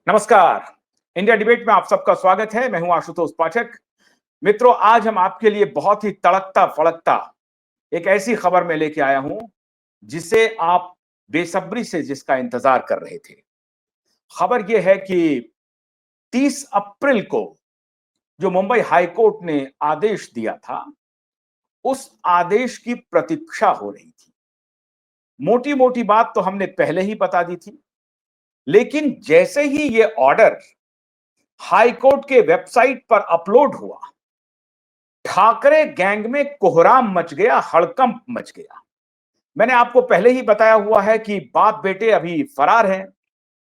नमस्कार। India debate में आप सबका स्वागत है। मैं हूं आशुतोष पाठक। मित्रों, आज हम आपके लिए बहुत ही तड़कता फड़कता एक ऐसी खबर में लेके आया हूं जिसे आप बेसब्री से जिसका इंतजार कर रहे थे। खबर यह है कि 30 अप्रैल को जो मुंबई हाई कोर्ट ने आदेश दिया था, उस आदेश की प्रतीक्षा हो रही थी। मोटी मोटी बात तो हमने पहले ही बता दी थी, लेकिन जैसे ही यह ऑर्डर हाई कोर्ट के वेबसाइट पर अपलोड हुआ, ठाकरे गैंग में कोहराम मच गया, हड़कंप मच गया। मैंने आपको पहले ही बताया हुआ है कि बाप बेटे अभी फरार हैं,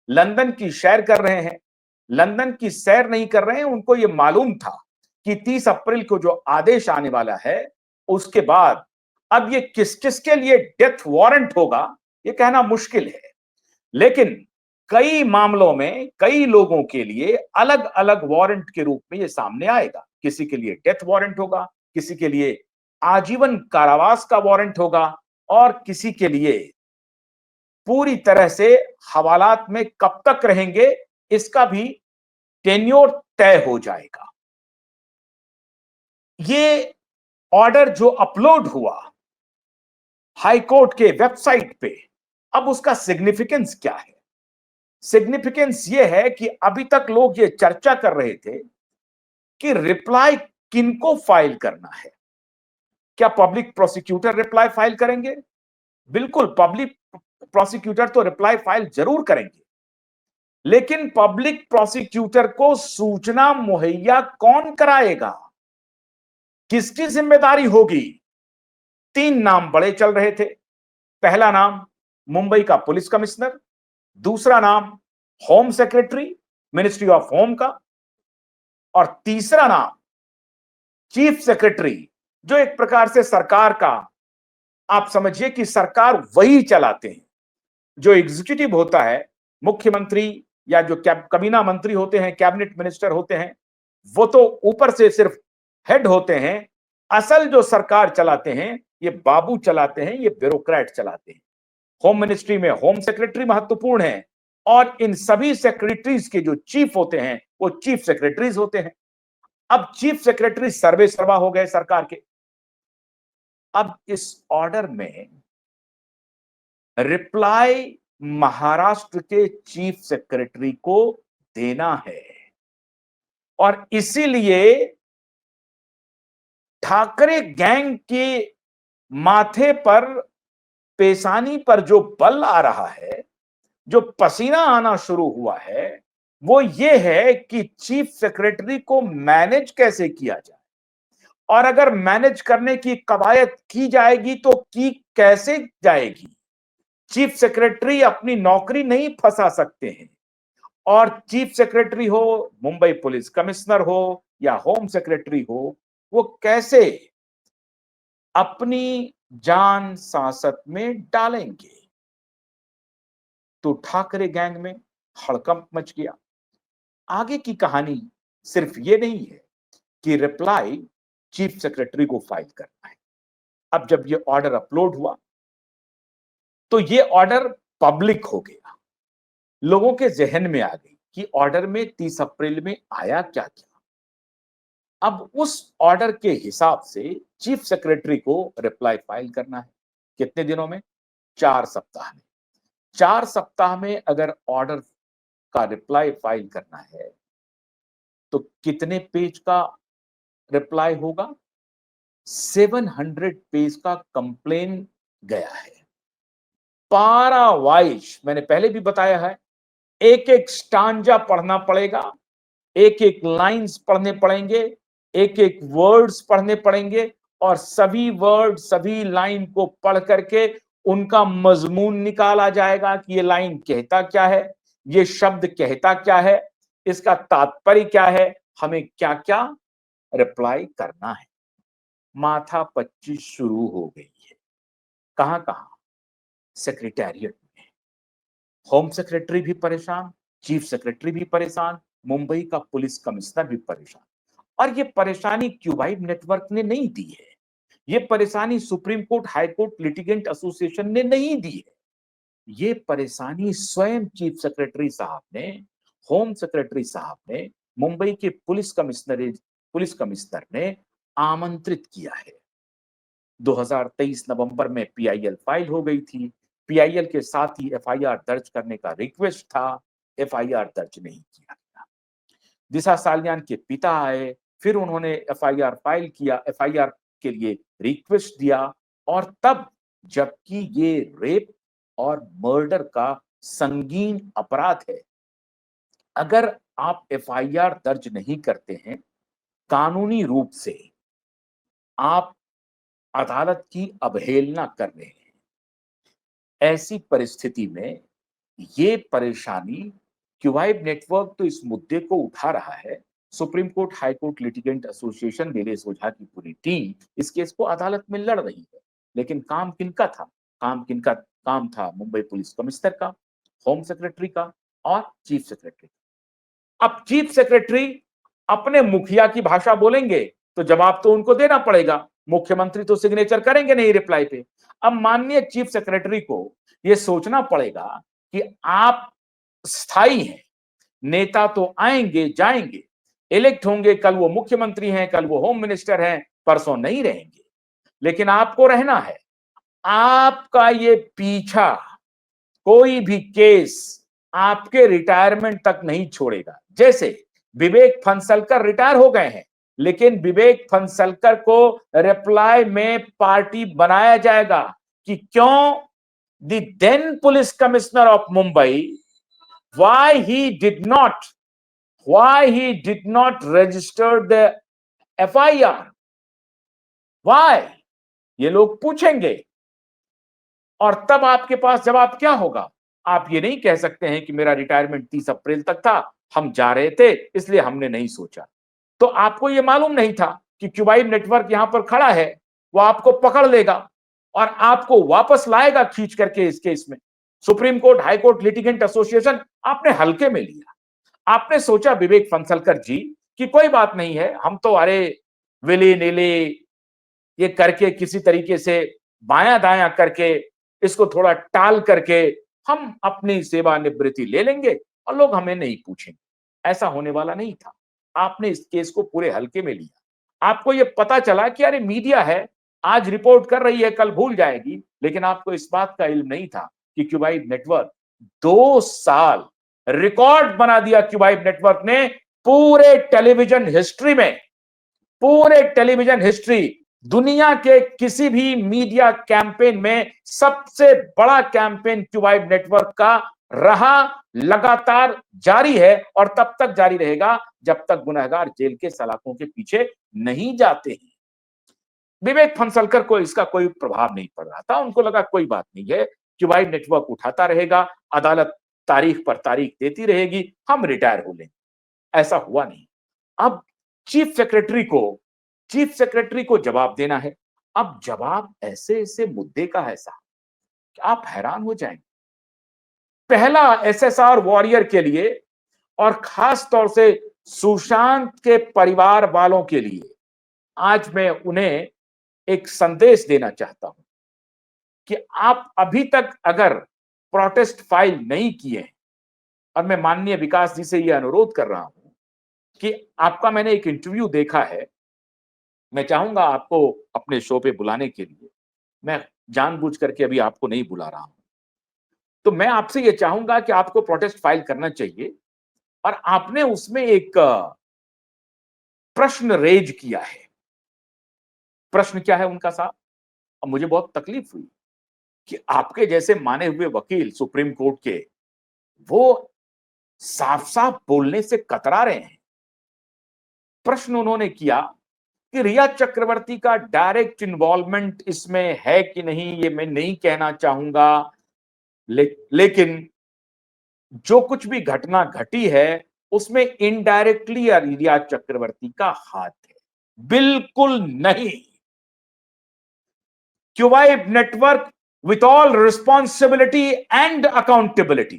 लंदन की सैर कर रहे हैं। लंदन की सैर नहीं कर रहे हैं, उनको यह मालूम था कि 30 अप्रैल को जो आदेश आने वाला है, उसके बाद अब ये किस किस के लिए डेथ वारंट होगा, यह कहना मुश्किल है। लेकिन कई मामलों में कई लोगों के लिए अलग अलग वारंट के रूप में यह सामने आएगा। किसी के लिए डेथ वारंट होगा, किसी के लिए आजीवन कारावास का वारंट होगा, और किसी के लिए पूरी तरह से हवालात में कब तक रहेंगे इसका भी टेन्योर तय हो जाएगा। ये ऑर्डर जो अपलोड हुआ हाई कोर्ट के वेबसाइट पे, अब उसका सिग्निफिकेंस क्या है? सिग्निफिकेंस यह है कि अभी तक लोग ये चर्चा कर रहे थे कि रिप्लाई किनको फाइल करना है। क्या पब्लिक प्रोसिक्यूटर रिप्लाई फाइल करेंगे? बिल्कुल, पब्लिक प्रोसिक्यूटर तो रिप्लाई फाइल जरूर करेंगे, लेकिन पब्लिक प्रोसिक्यूटर को सूचना मुहैया कौन कराएगा? किसकी जिम्मेदारी होगी? 3 नाम बड़े चल रहे थे। पहला नाम मुंबई का पुलिस कमिश्नर, दूसरा नाम home secretary, ministry of home का, और तीसरा नाम चीफ सेक्रेटरी, जो एक प्रकार से सरकार का, आप समझिए कि सरकार वही चलाते हैं। जो एग्जीक्यूटिव होता है, मुख्यमंत्री या जो कबीना मंत्री होते हैं, कैबिनेट मिनिस्टर होते हैं, वो तो ऊपर से सिर्फ हेड होते हैं। असल जो सरकार चलाते हैं, ये बाबू चलाते हैं, ये ब्यूरोक्रेट चलाते हैं। होम मिनिस्ट्री में होम सेक्रेटरी महत्वपूर्ण है, और इन सभी सेक्रेटरीज के जो चीफ होते हैं, वो चीफ सेक्रेटरीज होते हैं। अब चीफ सेक्रेटरी सर्वे सर्वा हो गए सरकार के। अब इस ऑर्डर में रिप्लाई महाराष्ट्र के चीफ सेक्रेटरी को देना है, और इसीलिए ठाकरे गैंग के माथे पर, पेशानी पर जो बल आ रहा है, जो पसीना आना शुरू हुआ है, वो ये है कि चीफ सेक्रेटरी को मैनेज कैसे किया जाए, और अगर मैनेज करने की कवायद की जाएगी तो की कैसे जाएगी? चीफ सेक्रेटरी अपनी नौकरी नहीं फंसा सकते हैं, और चीफ सेक्रेटरी हो, मुंबई पुलिस कमिश्नर हो या होम सेक्रेटरी हो, वो कैसे अपनी जान सांसत में डालेंगे? तो ठाकरे गैंग में हड़कंप मच गया। आगे की कहानी सिर्फ ये नहीं है कि रिप्लाई चीफ सेक्रेटरी को फाइल करना है। अब जब ये ऑर्डर अपलोड हुआ, तो ये ऑर्डर पब्लिक हो गया, लोगों के जहन में आ गई कि ऑर्डर में 30 अप्रैल में आया क्या क्या। अब उस ऑर्डर के हिसाब से चीफ सेक्रेटरी को रिप्लाई फाइल करना है। कितने दिनों में? 4 सप्ताह में। 4 सप्ताह में अगर ऑर्डर का रिप्लाई फाइल करना है, तो कितने पेज का रिप्लाई होगा? 700 पेज का कंप्लेन गया है। पारा वाइज, मैंने पहले भी बताया है, एक एक स्टांजा पढ़ना पड़ेगा, एक एक लाइंस पढ़ने पड़ेंगे, एक एक वर्ड्स पढ़ने पड़ेंगे, और सभी वर्ड सभी लाइन को पढ़ करके उनका मजमून निकाला जाएगा कि ये लाइन कहता क्या है, ये शब्द कहता क्या है, इसका तात्पर्य क्या है, हमें क्या क्या रिप्लाई करना है। माथा पच्ची शुरू हो गई है। कहां कहां? सेक्रेटेरिएट में। होम सेक्रेटरी भी परेशान, चीफ सेक्रेटरी भी परेशान, मुंबई का पुलिस कमिश्नर भी परेशान। और ये परेशानी क्यूबाइड नेटवर्क ने नहीं दी है, ये परेशानी supreme court high court litigant association ने नहीं दी है, ये परेशानी स्वयं चीफ सेक्रेटरी साहब ने होम सेक्रेटरी साहब ने मुंबई के पुलिस कमिश्नर ने आमंत्रित किया है। 2023 नवंबर में पीआईएल फाइल हो गई थी। पीआईएल के साथ ही एफआईआर दर्ज करने का रिक्वेस्ट था, एफआईआर दर्ज नहीं किया गया। दिशा सालियान के पिता आए, फिर उन्होंने एफआईआर फाइल किया, एफआईआर के लिए रिक्वेस्ट दिया, और तब, जबकि ये रेप और मर्डर का संगीन अपराध है, अगर आप एफआईआर दर्ज नहीं करते हैं, कानूनी रूप से आप अदालत की अवहेलना कर रहे हैं। ऐसी परिस्थिति में ये परेशानी, क्यूबाइब नेटवर्क तो इस मुद्दे को उठा रहा है। Supreme court, high court litigant association, Nilesh Ojha की पूरी टीम इस केस को अदालत में लड़ रही है। लेकिन काम किनका था? काम था मुंबई पुलिस कमिश्नर का, होम सेक्रेटरी का और चीफ सेक्रेटरी का। अब चीफ सेक्रेटरी अपने मुखिया की भाषा बोलेंगे तो जवाब तो उनको देना पड़ेगा। मुख्यमंत्री तो सिग्नेचर करेंगे नहीं रिप्लाई पे। अब माननीय चीफ सेक्रेटरी को यह सोचना पड़ेगा कि आप स्थायी हैं, नेता तो आएंगे जाएंगे, इलेक्ट होंगे, कल वो मुख्यमंत्री हैं, कल वो होम मिनिस्टर हैं, परसों नहीं रहेंगे, लेकिन आपको रहना है। आपका ये पीछा कोई भी केस आपके रिटायरमेंट तक नहीं छोड़ेगा। जैसे विवेक फंसलकर रिटायर हो गए हैं, लेकिन विवेक फंसलकर को रिप्लाई में पार्टी बनाया जाएगा कि क्यों the then police commissioner of Mumbai, why he did not register the FIR, why, ये लोग पूछेंगे। और तब आपके पास जवाब क्या होगा? आप ये नहीं कह सकते हैं कि मेरा रिटायरमेंट 30 अप्रैल तक था, हम जा रहे थे इसलिए हमने नहीं सोचा। तो आपको ये मालूम नहीं था कि क्यूबाइब नेटवर्क यहां पर खड़ा है, वो आपको पकड़ लेगा और आपको वापस लाएगा खींच करके इस केस में। Supreme court, high court litigant association आपने हल्के में लिया। आपने सोचा विवेक फंसलकर जी कि कोई बात नहीं है, हम तो अरे विली नीली ये करके किसी तरीके से बायां दायां करके इसको थोड़ा टाल करके हम अपनी सेवानिवृत्ति ले लेंगे और लोग हमें नहीं पूछेंगे। ऐसा होने वाला नहीं था। आपने इस केस को पूरे हल्के में लिया। आपको यह पता चला कि अरे मीडिया है, आज रिपोर्ट कर रही है, कल भूल जाएगी, लेकिन आपको इस बात का इल्म नहीं था कि क्यूबाइब नेटवर्क 2 साल रिकॉर्ड बना दिया। क्यूबाइब नेटवर्क ने पूरे टेलीविजन हिस्ट्री, दुनिया के किसी भी मीडिया कैंपेन में सबसे बड़ा कैंपेन क्यूबाइब नेटवर्क का रहा, लगातार जारी है और तब तक जारी रहेगा जब तक गुनहगार जेल के सलाखों के पीछे नहीं जाते हैं। विवेक फंसलकर को इसका कोई प्रभाव नहीं पड़ रहा था। उनको लगा कोई बात नहीं है, क्यूबाइब नेटवर्क उठाता रहेगा, अदालत तारीख पर तारीख देती रहेगी, हम रिटायर हो लेंगे। ऐसा हुआ नहीं। अब चीफ सेक्रेटरी को जवाब देना है। अब जवाब ऐसे मुद्दे का है साहब कि आप हैरान हो जाएंगे। पहला एसएसआर वॉरियर के लिए और खास तौर से सुशांत के परिवार वालों के लिए आज मैं उन्हें एक संदेश देना चाहता हूं कि आप अभी तक अगर प्रोटेस्ट फाइल नहीं किए हैं, और मैं माननीय विकास जी से यह अनुरोध कर रहा हूं कि आपका मैंने एक इंटरव्यू देखा है, मैं चाहूंगा आपको अपने शो पे बुलाने के लिए। मैं जानबूझ करके अभी आपको नहीं बुला रहा हूं। तो मैं आपसे यह चाहूंगा कि आपको प्रोटेस्ट फाइल करना चाहिए, और आपने उसमें एक प्रश्न रेज किया है। प्रश्न क्या है उनका साहब? अब मुझे बहुत तकलीफ हुई कि आपके जैसे माने हुए वकील सुप्रीम कोर्ट के, वो साफ साफ बोलने से कतरा रहे हैं। प्रश्न उन्होंने किया कि रिया चक्रवर्ती का डायरेक्ट इन्वॉल्वमेंट इसमें है कि नहीं, ये मैं नहीं कहना चाहूंगा, लेकिन जो कुछ भी घटना घटी है उसमें इनडायरेक्टली रिया चक्रवर्ती का हाथ है। बिल्कुल नहीं। क्यूबाइब network with all responsibility and accountability,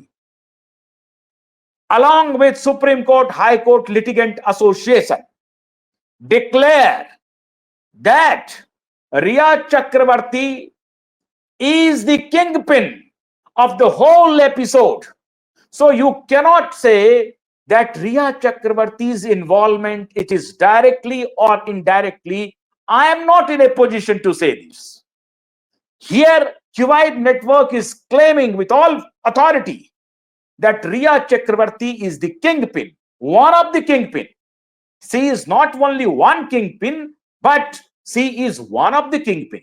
along with Supreme Court, High Court Litigant Association, declare that Riya Chakravarti is the kingpin of the whole episode. So you cannot say that Riya Chakrabarti's involvement, it is directly or indirectly, I am not in a position to say this. Here, Kuwait Network is claiming with all authority that Riya Chakrabarti is the kingpin, one of the kingpin. She is not only one kingpin, but she is one of the kingpin.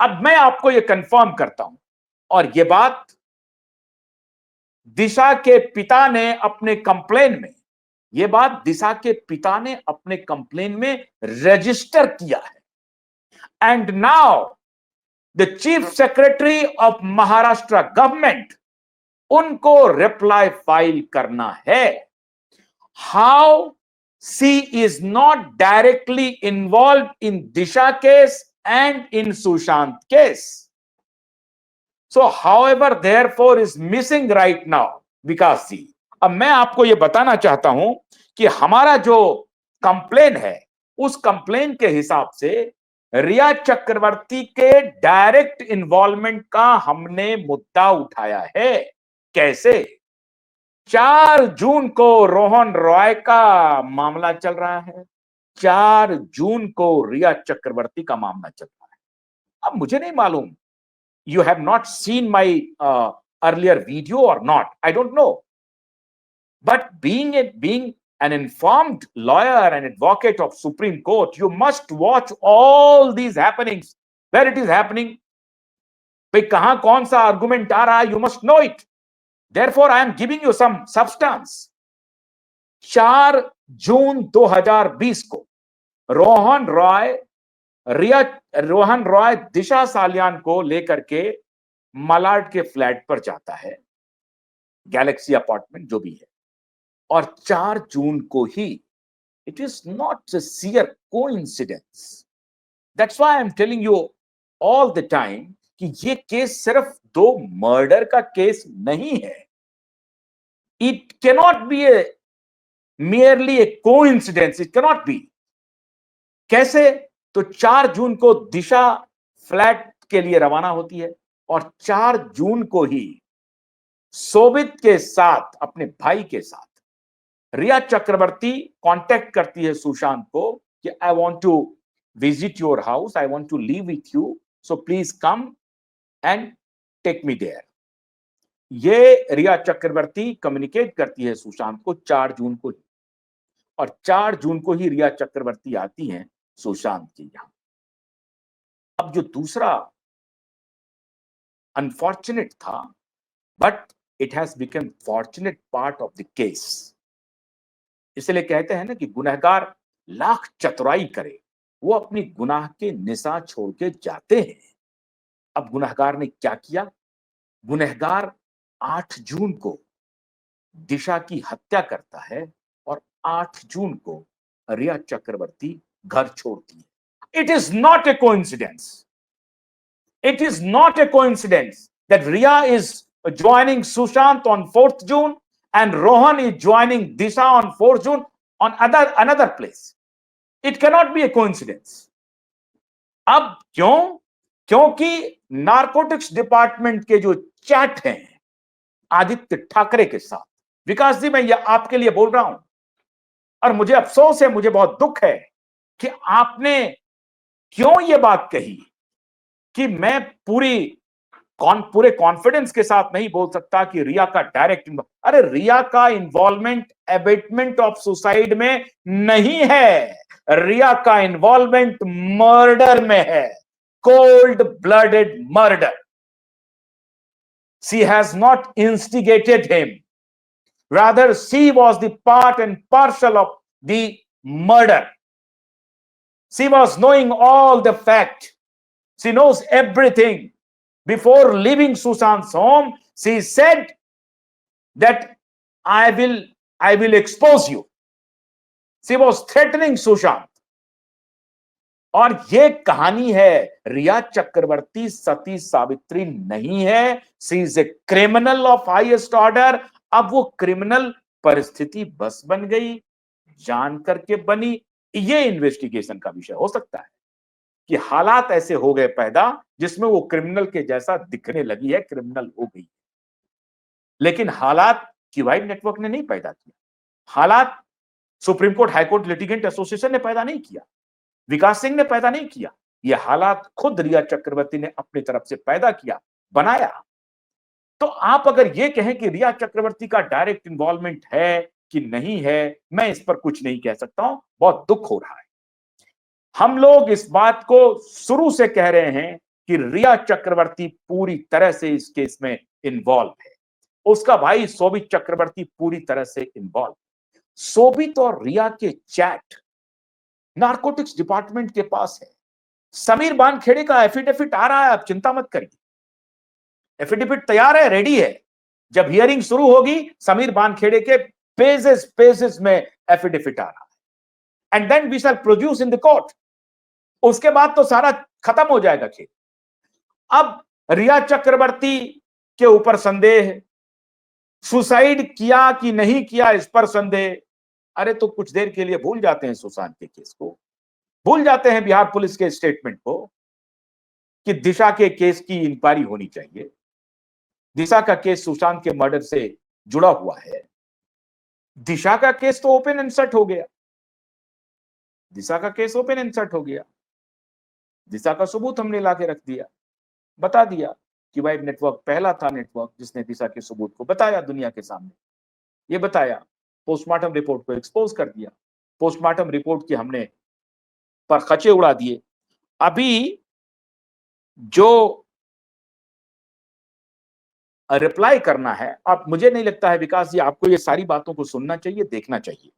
अब मैं आपको ये confirm करता हूं, और ये बात दिशा के पिता ने अपने कंप्लेन में, ये बात दिशा के पिता ने अपने कंप्लेन में रजिस्टर किया है। And now the chief secretary of Maharashtra government, उनको रिप्लाई फाइल करना है। How she is not directly involve in Disha case and in Sushant case. So, however, therefore is missing right now Vikas ji. अब मैं आपको यह बताना चाहता हूं कि हमारा जो कंप्लेन है, उस कंप्लेन के हिसाब से रिया चक्रवर्ती के डायरेक्ट इन्वॉल्वमेंट का हमने मुद्दा उठाया है। कैसे? 4 जून को रोहन रॉय का मामला चल रहा है, 4 जून को रिया चक्रवर्ती का मामला चल रहा है। अब मुझे नहीं मालूम, you have not seen my earlier video or not, I don't know, but being an informed lawyer and advocate of Supreme Court, you must watch all these happenings, where it is happening, भाई कहां कौन सा argument आ रहा है, you must know it. Therefore I am giving you some substance. 4 जून 2020 को रोहन रॉय दिशा सालियान को लेकर के मलाड के फ्लैट पर जाता है, गैलेक्सी अपार्टमेंट जो भी है, और 4 जून को ही, it is not a sheer coincidence, that's why I am telling you all the time कि ये केस सिर्फ 2 मर्डर का केस नहीं है। It cannot be A merely a coincidence, it cannot be। कैसे? तो 4 जून को दिशा फ्लैट के लिए रवाना होती है, और 4 जून को ही शोभित के साथ, अपने भाई के साथ, रिया चक्रवर्ती कांटेक्ट करती है सुशांत को कि I want to visit your house, I want to live with you, so please come and take me there. ये रिया चक्रवर्ती कम्युनिकेट करती है सुशांत को 4 जून को, और 4 जून को ही रिया चक्रवर्ती आती हैं सुशांत के यहां। अब जो दूसरा अनफॉर्चुनेट था, but it has become fortunate part of the case. इसलिए कहते हैं ना कि गुनहगार लाख चतुराई करे, वो अपनी गुनाह के निशा छोड़ के जाते हैं। अब गुनहगार ने क्या किया? गुनहगार 8 जून को दिशा की हत्या करता है, और 8 जून को रिया चक्रवर्ती घर छोड़ती है। It is not a coincidence, it is not a coincidence that Rhea is joining Sushant on 4th June and Rohan is joining Disha on 4th June on another place. It cannot be a coincidence. अब क्यों? क्योंकि narcotics department के जो chat हैं आदित्य ठाकरे के साथ, विकास जी मैं ये आपके लिए बोल रहा हूं, और मुझे अफसोस है, मुझे बहुत दुख है कि आपने क्यों ये बात कही कि मैं पूरे कॉन्फिडेंस के साथ नहीं बोल सकता कि रिया का डायरेक्ट, अरे रिया का इन्वॉल्वमेंट एबेटमेंट ऑफ सुसाइड में नहीं है, रिया का इन्वॉल्वमेंट मर्डर में है, cold blooded murder. She has not instigated him, rather she was the part and parcel of the murder. She was knowing all the fact, she knows everything. Before leaving Sushant's home, she said that I will expose you. She was threatening Sushant. और ये कहानी है, रिया चक्रवर्ती सती सावित्री नहीं है, she is a criminal of highest order. अब वो criminal परिस्थिति बस बन गई, जान करके बनी, ये इन्वेस्टिगेशन का विषय हो सकता है कि हालात ऐसे हो गए पैदा जिसमें वो क्रिमिनल के जैसा दिखने लगी है, क्रिमिनल हो गई। लेकिन हालात क्यूबाइड नेटवर्क ने नहीं पैदा किया, हालात supreme court high court litigant association ने पैदा नहीं किया, विकास सिंह ने पैदा नहीं किया, ये हालात खुद रिया चक्रवर्ती ने अपनी तरफ से पैदा किया, बनाया। तो आप अगर ये कहें कि रिया चक्रवर्ती का डायरेक्ट इन्वॉल्वमेंट है कि नहीं है, मैं इस पर कुछ नहीं कह सकता हूं, बहुत दुख हो रहा है। हम लोग इस बात को शुरू से कह रहे हैं कि रिया चक्रवर्ती पूरी तरह से इस केस में इन्वॉल्व है, उसका भाई शोभित चक्रवर्ती पूरी तरह से इन्वॉल्व है। शोभित और रिया के चैट नारकोटिक्स डिपार्टमेंट के पास है। समीर बानखेड़े का एफिडेविट आ रहा है, आप चिंता मत करिए, एफिडेविट तैयार है, रेडी है। जब हियरिंग शुरू होगी, समीर बानखेड़े के पेजेस पेजेस में एफिडेविट आ रहा है, and then we shall produce in the court. उसके बाद तो सारा खत्म हो जाएगा खेल। अब रिया चक्रवर्ती के ऊपर संदेह, सुसाइड किया कि नहीं किया इस पर संदेह। अरे तो कुछ देर के लिए भूल जाते हैं सुशांत के केस को, भूल जाते हैं बिहार पुलिस के स्टेटमेंट को कि दिशा के केस की इंक्वायरी होनी चाहिए। दिशा का केस सुशांत के मर्डर से जुड़ा हुआ है। दिशा का केस तो ओपन एंड शट हो गया, दिशा का केस ओपन एंड शट हो गया। दिशा का सबूत हमने लाके रख दिया, बता दिया कि भाई नेटवर्क पहला था नेटवर्क जिसने दिशा के सबूत को बताया दुनिया के सामने। ये बताया, पोस्टमार्टम रिपोर्ट को एक्सपोज कर दिया, पोस्टमार्टम रिपोर्ट की हमने पर खचे उड़ा दिए। अभी जो रिप्लाई करना है, अब मुझे नहीं लगता है विकास जी आपको ये सारी बातों को सुनना चाहिए, देखना चाहिए।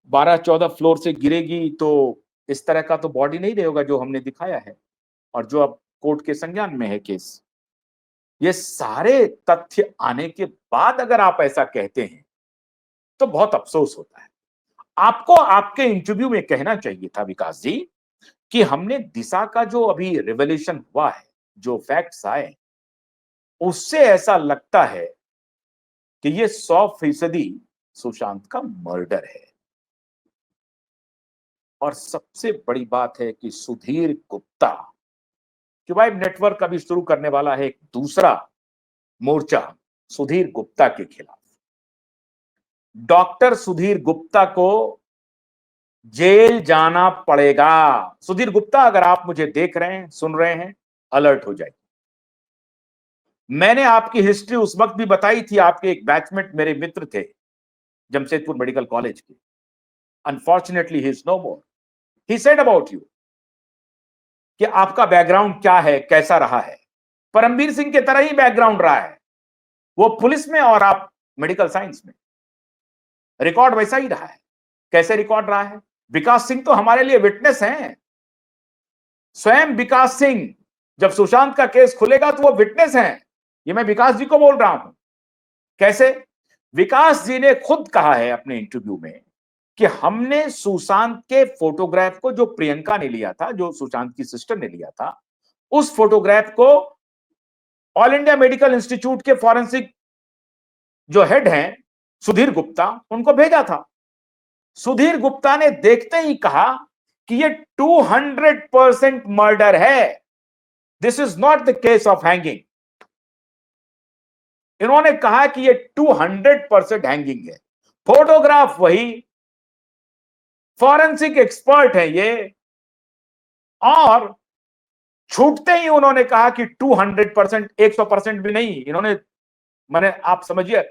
12-14 फ्लोर से गिरेगी तो इस तरह का तो बॉडी नहीं रहेगा जो हमने दिखाया है और जो अब कोर्ट के संज्ञान में है केस। ये सारे तथ्य आने के बाद अगर आप ऐसा कहते हैं तो बहुत अफसोस होता है। आपको आपके इंटरव्यू में कहना चाहिए था विकास जी कि हमने दिशा का जो अभी रिवेलेशन हुआ है, जो फैक्ट्स आए, उससे ऐसा लगता है कि ये 100% सुशांत का मर्डर है। और सबसे बड़ी बात है कि सुधीर गुप्ता, क्यूबाइड नेटवर्क अभी शुरू करने वाला है एक दूसरा मोर्चा सुधीर गुप्ता के खिलाफ। डॉक्टर सुधीर गुप्ता को जेल जाना पड़ेगा। सुधीर गुप्ता, अगर आप मुझे देख रहे हैं, सुन रहे हैं, अलर्ट हो जाइए। मैंने आपकी हिस्ट्री उस वक्त भी बताई थी, आपके एक बैचमेट मेरे मित्र थे जमशेदपुर मेडिकल कॉलेज के। Unfortunately he is no more. He said about you कि आपका बैकग्राउंड क्या है, कैसा रहा है। परमवीर सिंह के तरह ही बैकग्राउंड रहा है, वो पुलिस में और आप मेडिकल साइंस में। रिकॉर्ड वैसा ही रहा है। कैसे रिकॉर्ड रहा है? विकास सिंह तो हमारे लिए विटनेस हैं। स्वयं विकास सिंह, जब सुशांत का केस खुलेगा तो वो विटनेस हैं। ये मैं विकास जी को बोल रहा हूं। कैसे? विकास जी ने खुद कहा है अपने इंटरव्यू में कि हमने सुशांत के फोटोग्राफ को, जो प्रियंका ने लिया था, जो सुशांत की सिस्टर ने लिया था, उस फोटोग्राफ को ऑल इंडिया मेडिकल इंस्टीट्यूट के फॉरेंसिक जो हेड हैं सुधीर गुप्ता, उनको भेजा था। सुधीर गुप्ता ने देखते ही कहा कि ये 200% मर्डर है, this is not the case of hanging. इन्होंने कहा कि ये 200% हैंगिंग है। फोटोग्राफ वही, फॉरेंसिक एक्सपर्ट है ये, और छूटते ही उन्होंने कहा कि 200%, 100% भी नहीं, इन्होंने, मैंने, आप समझिए,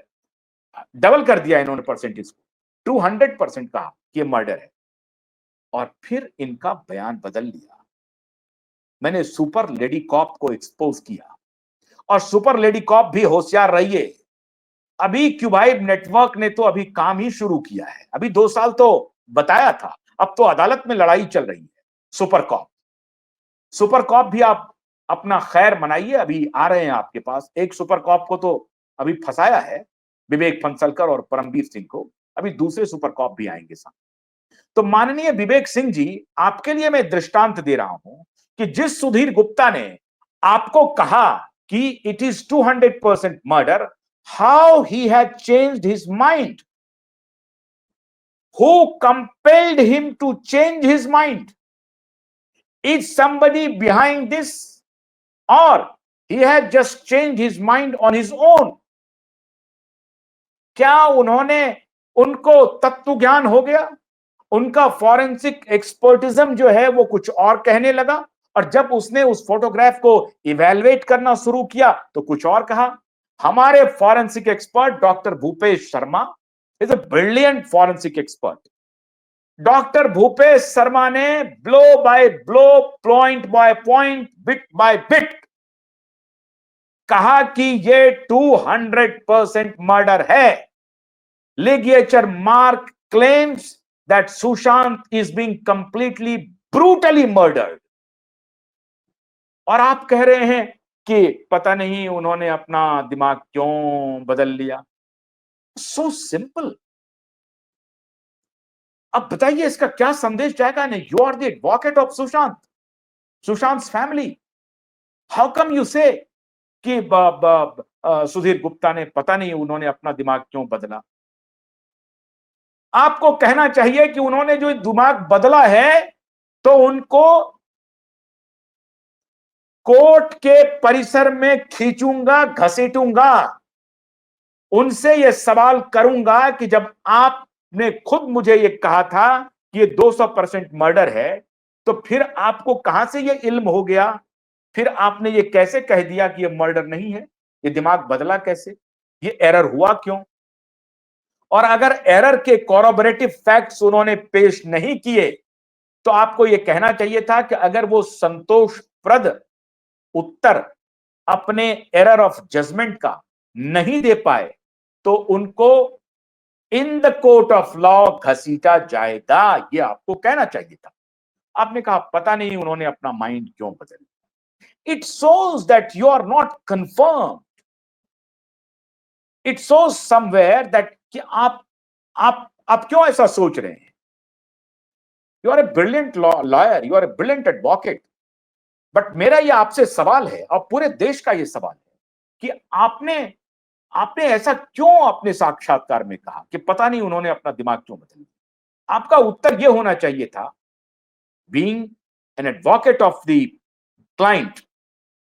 डबल कर दिया इन्होंने परसेंटेज को, 200% कहा कि ये मर्डर है। और फिर इनका बयान बदल लिया। मैंने सुपर लेडी कॉप को एक्सपोज किया, और सुपर लेडी कॉप भी होशियार रहिए। अभी क्यूबाइड नेटवर्क ने तो अभी काम ही शुरू किया है। अभी 2 साल तो बताया था, अब तो अदालत में लड़ाई चल रही है। सुपर कॉप भी आप अपना खैर मनाइए, अभी आ रहे हैं आपके पास। एक सुपर कॉप को तो अभी फंसाया है, विवेक फंसलकर और परमवीर सिंह को, अभी दूसरे सुपर कॉप भी आएंगे सामने। तो माननीय विवेक सिंह जी, आपके लिए मैं दृष्टांत दे रहा हूं कि जिस सुधीर गुप्ता ने आपको कहा कि it is 200% murder, how he had changed his mind, who compelled him to change his mind? Is somebody behind this, or he had just changed his mind on his own? क्या उनको तत्व ज्ञान हो गया? उनका फॉरेंसिक एक्सपर्टिज्म जो है वो कुछ और कहने लगा, और जब उसने उस फोटोग्राफ को इवैल्यूएट करना शुरू किया तो कुछ और कहा। हमारे forensic expert doctor Bhupesh Sharma is a brilliant forensic expert. Doctor Bhupesh Sharma ने blow by blow, point by point, bit by bit कहा कि ये 200% मर्डर है। Ligature mark claims that Sushant is being completely brutally murdered। और आप कह रहे हैं कि पता नहीं उन्होंने अपना दिमाग क्यों बदल लिया। So simple. अब बताइए इसका क्या संदेश जाएगा? नहीं, you are the advocate of Sushant, Sushant family. How come you say कि सुधीर गुप्ता ने पता नहीं उन्होंने अपना दिमाग क्यों बदला? आपको कहना चाहिए कि उन्होंने जो दिमाग बदला है तो उनको कोर्ट के परिसर में खींचूंगा, घसीटूंगा, उनसे यह सवाल करूंगा कि जब आपने खुद मुझे यह कहा था कि ये 200% मर्डर है, तो फिर आपको कहां से यह इल्म हो गया? फिर आपने ये कैसे कह दिया कि यह मर्डर नहीं है? ये दिमाग बदला कैसे? ये एरर हुआ क्यों? और अगर एरर के कॉरोबोरेटिव फैक्ट्स उन्होंने पेश नहीं किए तो आपको यह कहना चाहिए था कि अगर वो संतोषप्रद उत्तर अपने एरर ऑफ जजमेंट का नहीं दे पाए तो उनको इन द कोर्ट ऑफ लॉ घसीटा जाएगा, ये आपको कहना चाहिए था। आपने कहा पता नहीं उन्होंने अपना माइंड क्यों बदल। It shows that you are not confirm. It shows somewhere that कि आप क्यों ऐसा सोच रहे हैं? You are a brilliant lawyer, you are a brilliant advocate, but मेरा ये आपसे सवाल है और पूरे देश का ये सवाल है कि आपने आपने ऐसा क्यों अपने साक्षात्कार में कहा कि पता नहीं उन्होंने अपना दिमाग क्यों बदल दिया? आपका उत्तर यह होना चाहिए था, being an advocate of the client,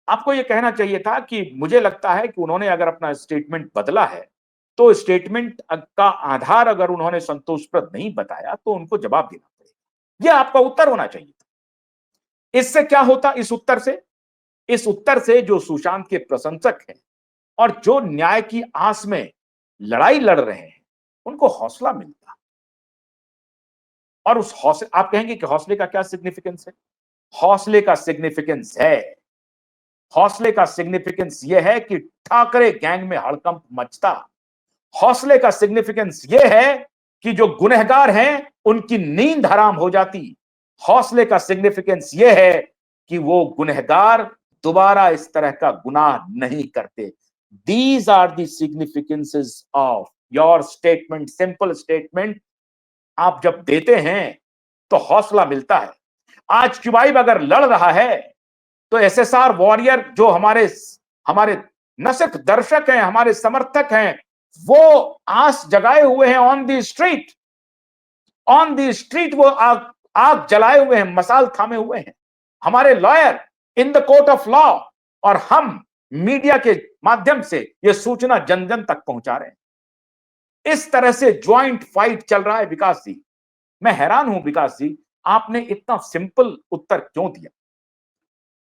आपको यह कहना चाहिए था कि मुझे लगता है कि उन्होंने अगर अपना स्टेटमेंट बदला है तो स्टेटमेंट का आधार अगर उन्होंने संतोषप्रद नहीं बताया तो उनको जवाब देना पड़ेगा। यह आपका उत्तर होना चाहिए था। इससे क्या होता? इस उत्तर से जो सुशांत के प्रशंसक हैं और जो न्याय की आस में लड़ाई लड़ रहे हैं उनको हौसला मिलता। और उस हौसले, आप कहेंगे कि हौसले का क्या सिग्निफिकेंस है? हौसले का सिग्निफिकेंस है, हौसले का सिग्निफिकेंस यह है कि ठाकरे गैंग में हड़कंप मचता। हौसले का सिग्निफिकेंस यह है कि जो गुनहगार हैं उनकी नींद हराम हो जाती। हौसले का सिग्निफिकेंस यह है कि वो गुनहगार दोबारा इस तरह का गुनाह नहीं करते। These are the significances of your statement, simple statement। आप जब देते हैं तो हौसला मिलता है। आज क्यूबाइब अगर लड़ रहा है तो एसएसआर वॉरियर जो हमारे हमारे न सिर्फ दर्शक हैं, हमारे समर्थक हैं, वो आस जगाए हुए हैं। ऑन द स्ट्रीट वो आग आग जलाए हुए हैं, मसाल थामे हुए हैं। हमारे lawyer in the court of law, और हम मीडिया के माध्यम से यह सूचना जन जन तक पहुंचा रहे हैं। इस तरह से ज्वाइंट फाइट चल रहा है। विकास जी, मैं हैरान हूं विकास जी, आपने इतना सिंपल उत्तर क्यों दिया?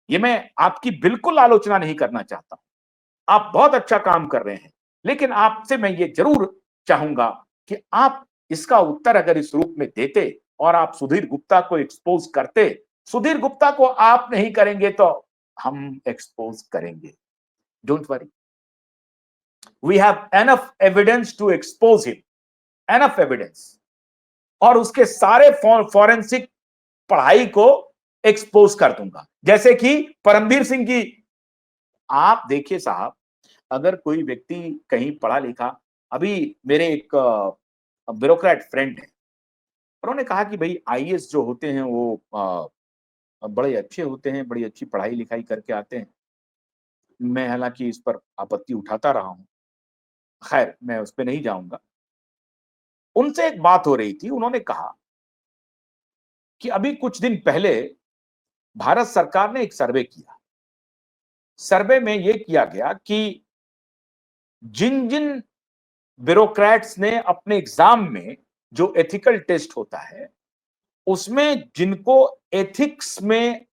ये मैं आपकी बिल्कुल आलोचना नहीं करना चाहता, आप बहुत अच्छा काम कर रहे हैं, लेकिन आपसे मैं ये जरूर चाहूंगा कि आप इसका उत्तर अगर इस रूप में देते और आप सुधीर गुप्ता को एक्सपोज करते। सुधीर गुप्ता को आप नहीं करेंगे तो हम एक्सपोज करेंगे। Don't worry, we have enough evidence to expose him, enough evidence. और उसके सारे फॉरेंसिक पढ़ाई को एक्सपोज कर दूंगा, जैसे कि परमवीर सिंह की। आप देखिए साहब, अगर कोई व्यक्ति कहीं पढ़ा लिखा, अभी मेरे एक ब्यूरोक्रेट फ्रेंड है, उन्होंने कहा कि भाई आईएएस जो होते हैं वो बड़े अच्छे होते हैं, बड़ी अच्छी पढ़ाई लिखाई करके आते हैं। मैं हालांकि इस पर आपत्ति उठाता रहा हूं, खैर मैं उस पर नहीं जाऊंगा। उनसे एक बात हो रही थी, उन्होंने कहा कि अभी कुछ दिन पहले भारत सरकार ने एक सर्वे किया। सर्वे में यह किया गया कि जिन जिन ब्यूरोक्रेट्स ने अपने एग्जाम में जो एथिकल टेस्ट होता है, उसमें जिनको एथिक्स में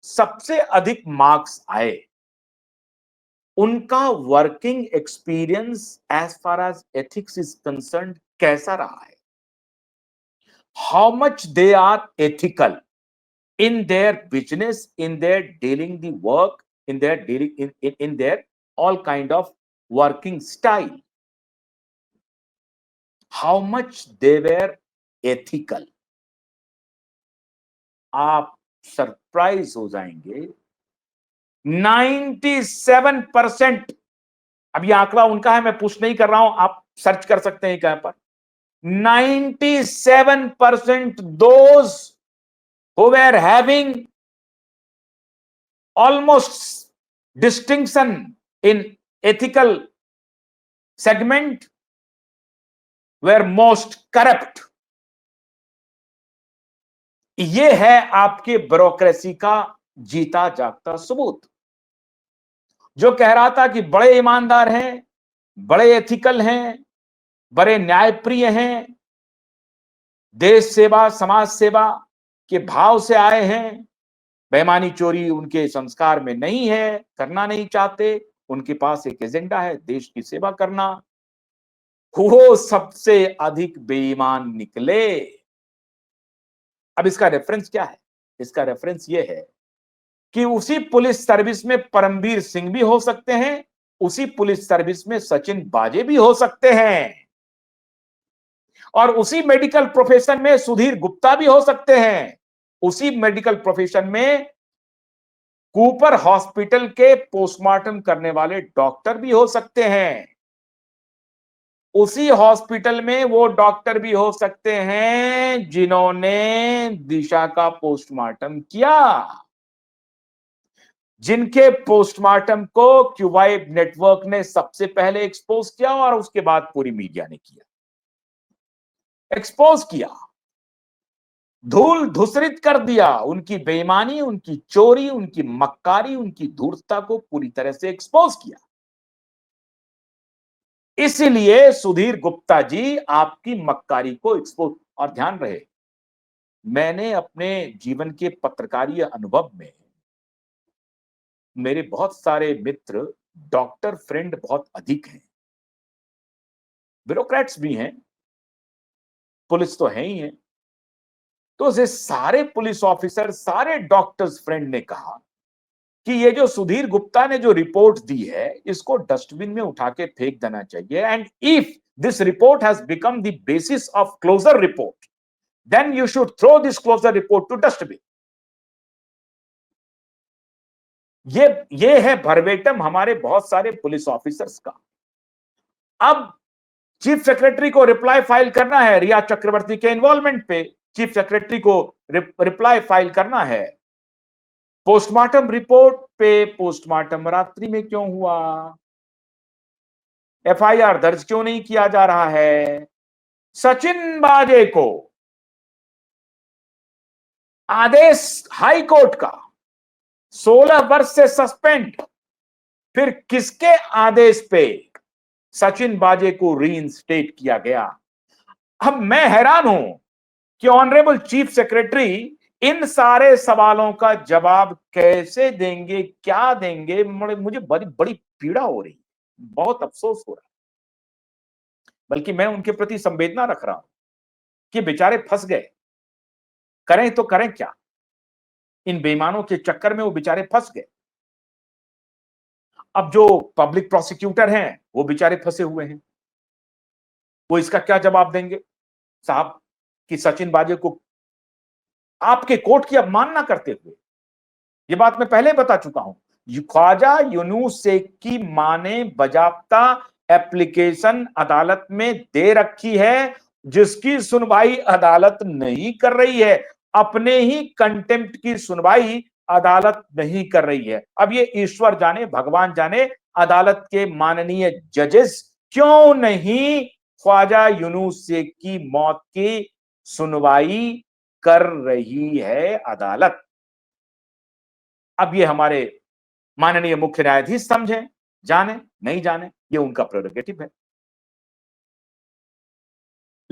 सबसे अधिक मार्क्स आए, उनका working experience as far as ethics is concerned कैसा रहा है, how much they are ethical in their business, in their dealing the work, in their dealing in their all kind of working style, how much they were ethical. आप surprise हो जाएंगे, 97%। अब ये आंकड़ा उनका है, मैं पुश नहीं कर रहा हूं, आप सर्च कर सकते हैं कहां पर। 97% those who were having almost distinction in ethical segment were most corrupt। ये है आपके ब्यूरोक्रेसी का जीता जागता सबूत। जो कह रहा था कि बड़े ईमानदार हैं, बड़े एथिकल हैं, बड़े न्यायप्रिय हैं, देश सेवा समाज सेवा के भाव से आए हैं, बेईमानी चोरी उनके संस्कार में नहीं है, करना नहीं चाहते, उनके पास एक एजेंडा है देश की सेवा करना, वो सबसे अधिक बेईमान निकले। अब इसका रेफरेंस क्या है? इसका रेफरेंस ये है कि उसी पुलिस सर्विस में परमवीर सिंह भी हो सकते हैं, उसी पुलिस सर्विस में सचिन बाजे भी हो सकते हैं, और उसी मेडिकल प्रोफेशन में सुधीर गुप्ता भी हो सकते हैं, उसी मेडिकल प्रोफेशन में कूपर हॉस्पिटल के पोस्टमार्टम करने वाले डॉक्टर भी हो सकते हैं, उसी हॉस्पिटल में वो डॉक्टर भी हो सकते हैं जिन्होंने दिशा का पोस्टमार्टम किया, जिनके पोस्टमार्टम को क्यूबाइब नेटवर्क ने सबसे पहले एक्सपोज किया और उसके बाद पूरी मीडिया ने किया, एक्सपोज किया, धूल धूसरित कर दिया, उनकी बेईमानी, उनकी चोरी, उनकी मक्कारी, उनकी धूर्तता को पूरी तरह से एक्सपोज किया। इसलिए सुधीर गुप्ता जी आपकी मक्कारी को एक्सपोज, और ध्यान रहे, मैंने अपने जीवन के पत्रकारीय अनुभव में मेरे बहुत सारे मित्र डॉक्टर फ्रेंड बहुत अधिक हैं, ब्यूरोक्रेट्स भी हैं, पुलिस तो है ही है। तो ये सारे पुलिस ऑफिसर, सारे डॉक्टर्स फ्रेंड ने कहा कि ये जो सुधीर गुप्ता ने जो रिपोर्ट दी है, इसको डस्टबिन में उठा के फेंक देना चाहिए, and if this report has become the basis of closure report, then you should throw this closure report to dustbin. ये है वर्बेटम हमारे बहुत सारे पुलिस ऑफिसर्स का। अब चीफ सेक्रेटरी को रिप्लाई फाइल करना है रिया चक्रवर्ती के इन्वॉल्वमेंट पे, चीफ सेक्रेटरी को रिप्लाई फाइल करना है। पोस्टमार्टम रिपोर्ट पे पोस्टमार्टम रात्रि में क्यों हुआ, एफआईआर दर्ज क्यों नहीं किया जा रहा है? सचिन बाजे को आदेश हाई कोर्ट का 16 वर्ष से सस्पेंड, फिर किसके आदेश पे सचिन बाजे को रीइंस्टेट किया गया? अब मैं हैरान हूं कि ऑनरेबल चीफ सेक्रेटरी इन सारे सवालों का जवाब कैसे देंगे, क्या देंगे? मुझे बड़ी बड़ी पीड़ा हो रही, बहुत अफसोस हो रहा है, बल्कि मैं उनके प्रति संवेदना रख रहा हूं कि बेचारे फंस गए, करें तो करें क्या? इन बेईमानों के चक्कर में वो बेचारे फंस गए। अब जो पब्लिक प्रोसिक्यूटर हैं, वो बेचारे फंसे हुए हैं, वो इसका क्या जवाब देंगे साहब कि सचिन बाजे को आपके कोर्ट की अवमानना करते हुए? ये बात मैं पहले बता चुका हूं, ख्वाजा यूनुस शेख की मां ने बाजाप्ता एप्लीकेशन अदालत में दे रखी है, जिसकी सुनवाई अदालत नहीं कर रही है, अपने ही कंटेम्प्ट की सुनवाई अदालत नहीं कर रही है। अब ये ईश्वर जाने, भगवान जाने, अदालत के माननीय जजेस क्यों नहीं ख्वाजा यूनुस शेख की मौत की सुनवाई कर रही है अदालत। अब ये हमारे माननीय मुख्य न्यायाधीश समझें, जाने नहीं जाने, ये उनका प्रेरोगेटिव है।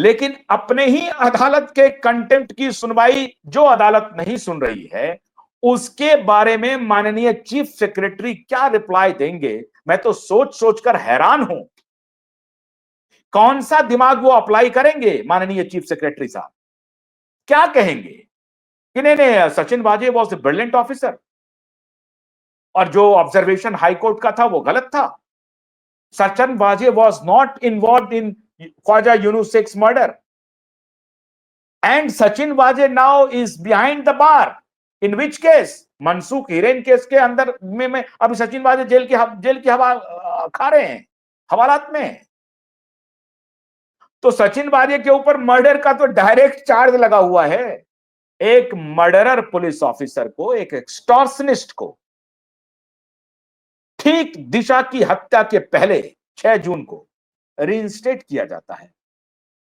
लेकिन अपने ही अदालत के कंटेम्प्ट की सुनवाई जो अदालत नहीं सुन रही है, उसके बारे में माननीय चीफ सेक्रेटरी क्या रिप्लाई देंगे, मैं तो सोच सोचकर हैरान हूं। कौन सा दिमाग वो अप्लाई करेंगे माननीय चीफ सेक्रेटरी साहब? क्या कहेंगे कि नहीं नहीं, Sachin Waze was a brilliant officer और जो ऑब्जर्वेशन हाईकोर्ट का था वो गलत था। Sachin Waze was not involve in Khwaja Yunus Sheikh's murder and Sachin Waze now is behind the bar. In which case? Mansukh Hiren case के अंदर में अभी सचिन वाजे जेल की हवा खा रहे हैं, हवालात में। तो सचिन वाजे के ऊपर मर्डर का तो डायरेक्ट चार्ज लगा हुआ है। एक मर्डरर पुलिस ऑफिसर को, एक एक्सटॉर्शनिस्ट को ठीक दिशा की हत्या के पहले 6 जून को रीइंस्टेट किया जाता है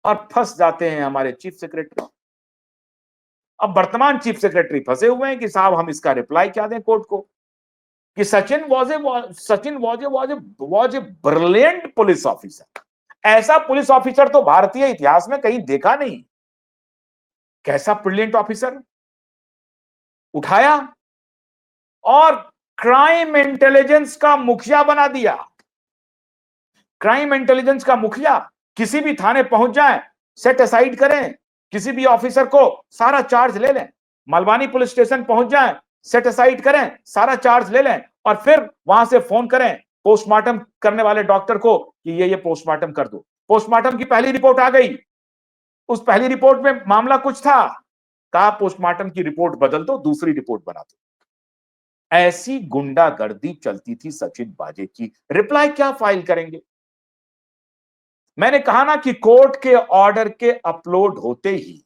और फंस जाते हैं हमारे चीफ सेक्रेटरी। अब वर्तमान चीफ सेक्रेटरी फंसे हुए हैं कि साहब हम इसका रिप्लाई क्या दें कोर्ट को कि Sachin was a brilliant police officer. ऐसा पुलिस ऑफिसर तो भारतीय इतिहास में कहीं देखा नहीं। कैसा ब्रिलियंट ऑफिसर? उठाया और क्राइम इंटेलिजेंस का मुखिया बना दिया। क्राइम इंटेलिजेंस का मुखिया किसी भी थाने पहुंच जाए, सेट असाइड करें, किसी भी ऑफिसर को सारा चार्ज ले लें। मलबानी पुलिस स्टेशन पहुंच जाए, सेट असाइड करें, सारा चार्ज ले लें और फिर वहां से फोन करें पोस्टमार्टम करने वाले डॉक्टर को कि ये पोस्टमार्टम कर दो। पोस्टमार्टम की पहली रिपोर्ट आ गई, उस पहली रिपोर्ट में मामला कुछ था, कहा पोस्टमार्टम की रिपोर्ट बदल दो, दूसरी रिपोर्ट बना दो। ऐसी गुंडागर्दी चलती थी सचिन वाजे की। रिप्लाई क्या फाइल करेंगे? मैंने कहा ना कि कोर्ट के ऑर्डर के अपलोड होते ही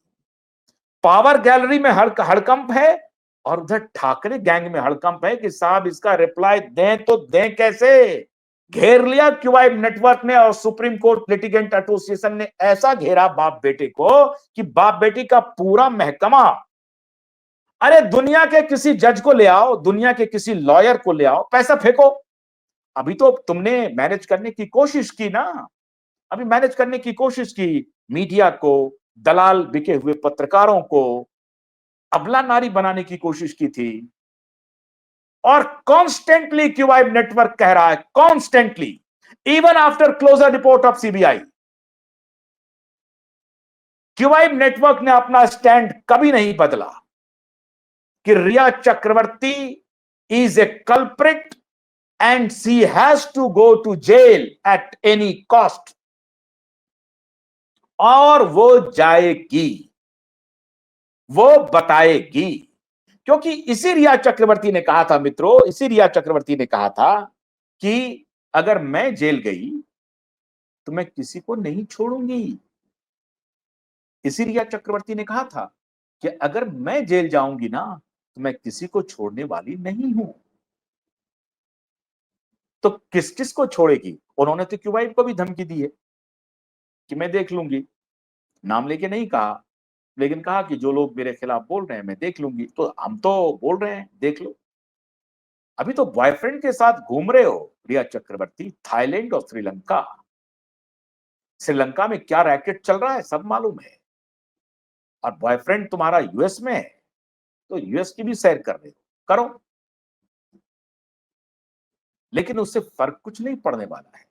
पावर गैलरी में हड़कंप है और उधर ठाकरे गैंग में हड़कंप है कि साहब इसका रिप्लाई दें तो दें कैसे। घेर लिया क्यूआई नेटवर्क ने और सुप्रीम कोर्ट लिटिगेंट एसोसिएशन ने ऐसा घेरा बाप बेटे को कि बाप बेटी का पूरा महकमा, अरे दुनिया के किसी जज को ले आओ, दुनिया के किसी लॉयर को ले आओ, पैसा फेंको। अभी तो तुमने मैनेज करने की कोशिश की ना, अभी मैनेज करने की कोशिश की, मीडिया को, दलाल बिके हुए पत्रकारों को अबला नारी बनाने की कोशिश की थी। और कॉन्स्टेंटली क्यूआई नेटवर्क कह रहा है, constantly, even after closure report of CBI, QI network ने अपना स्टैंड कभी नहीं बदला कि Rhea Chakraborty is a culprit and she has to go to jail at any cost. और वो जाएगी, वो बताएगी, क्योंकि इसी रिया चक्रवर्ती ने कहा था मित्रों, इसी रिया चक्रवर्ती ने कहा था कि अगर मैं जेल गई तो मैं किसी को नहीं छोड़ूंगी। इसी रिया चक्रवर्ती ने कहा था कि अगर मैं जेल जाऊंगी ना तो मैं किसी को छोड़ने वाली नहीं हूं। तो किस किस को छोड़ेगी? उन्होंने तो क्यूबाइब को भी धमकी दी है कि मैं देख लूंगी, नाम लेके नहीं कहा, लेकिन कहा कि जो लोग मेरे खिलाफ बोल रहे हैं मैं देख लूंगी। तो हम तो बोल रहे हैं देख लो। अभी तो बॉयफ्रेंड के साथ घूम रहे हो रिया चक्रवर्ती, थाईलैंड और श्रीलंका। श्रीलंका में क्या रैकेट चल रहा है सब मालूम है, और बॉयफ्रेंड तुम्हारा यूएस में है, तो यूएस की भी सैर कर रहे हो, करो, लेकिन उससे फर्क कुछ नहीं पड़ने वाला है।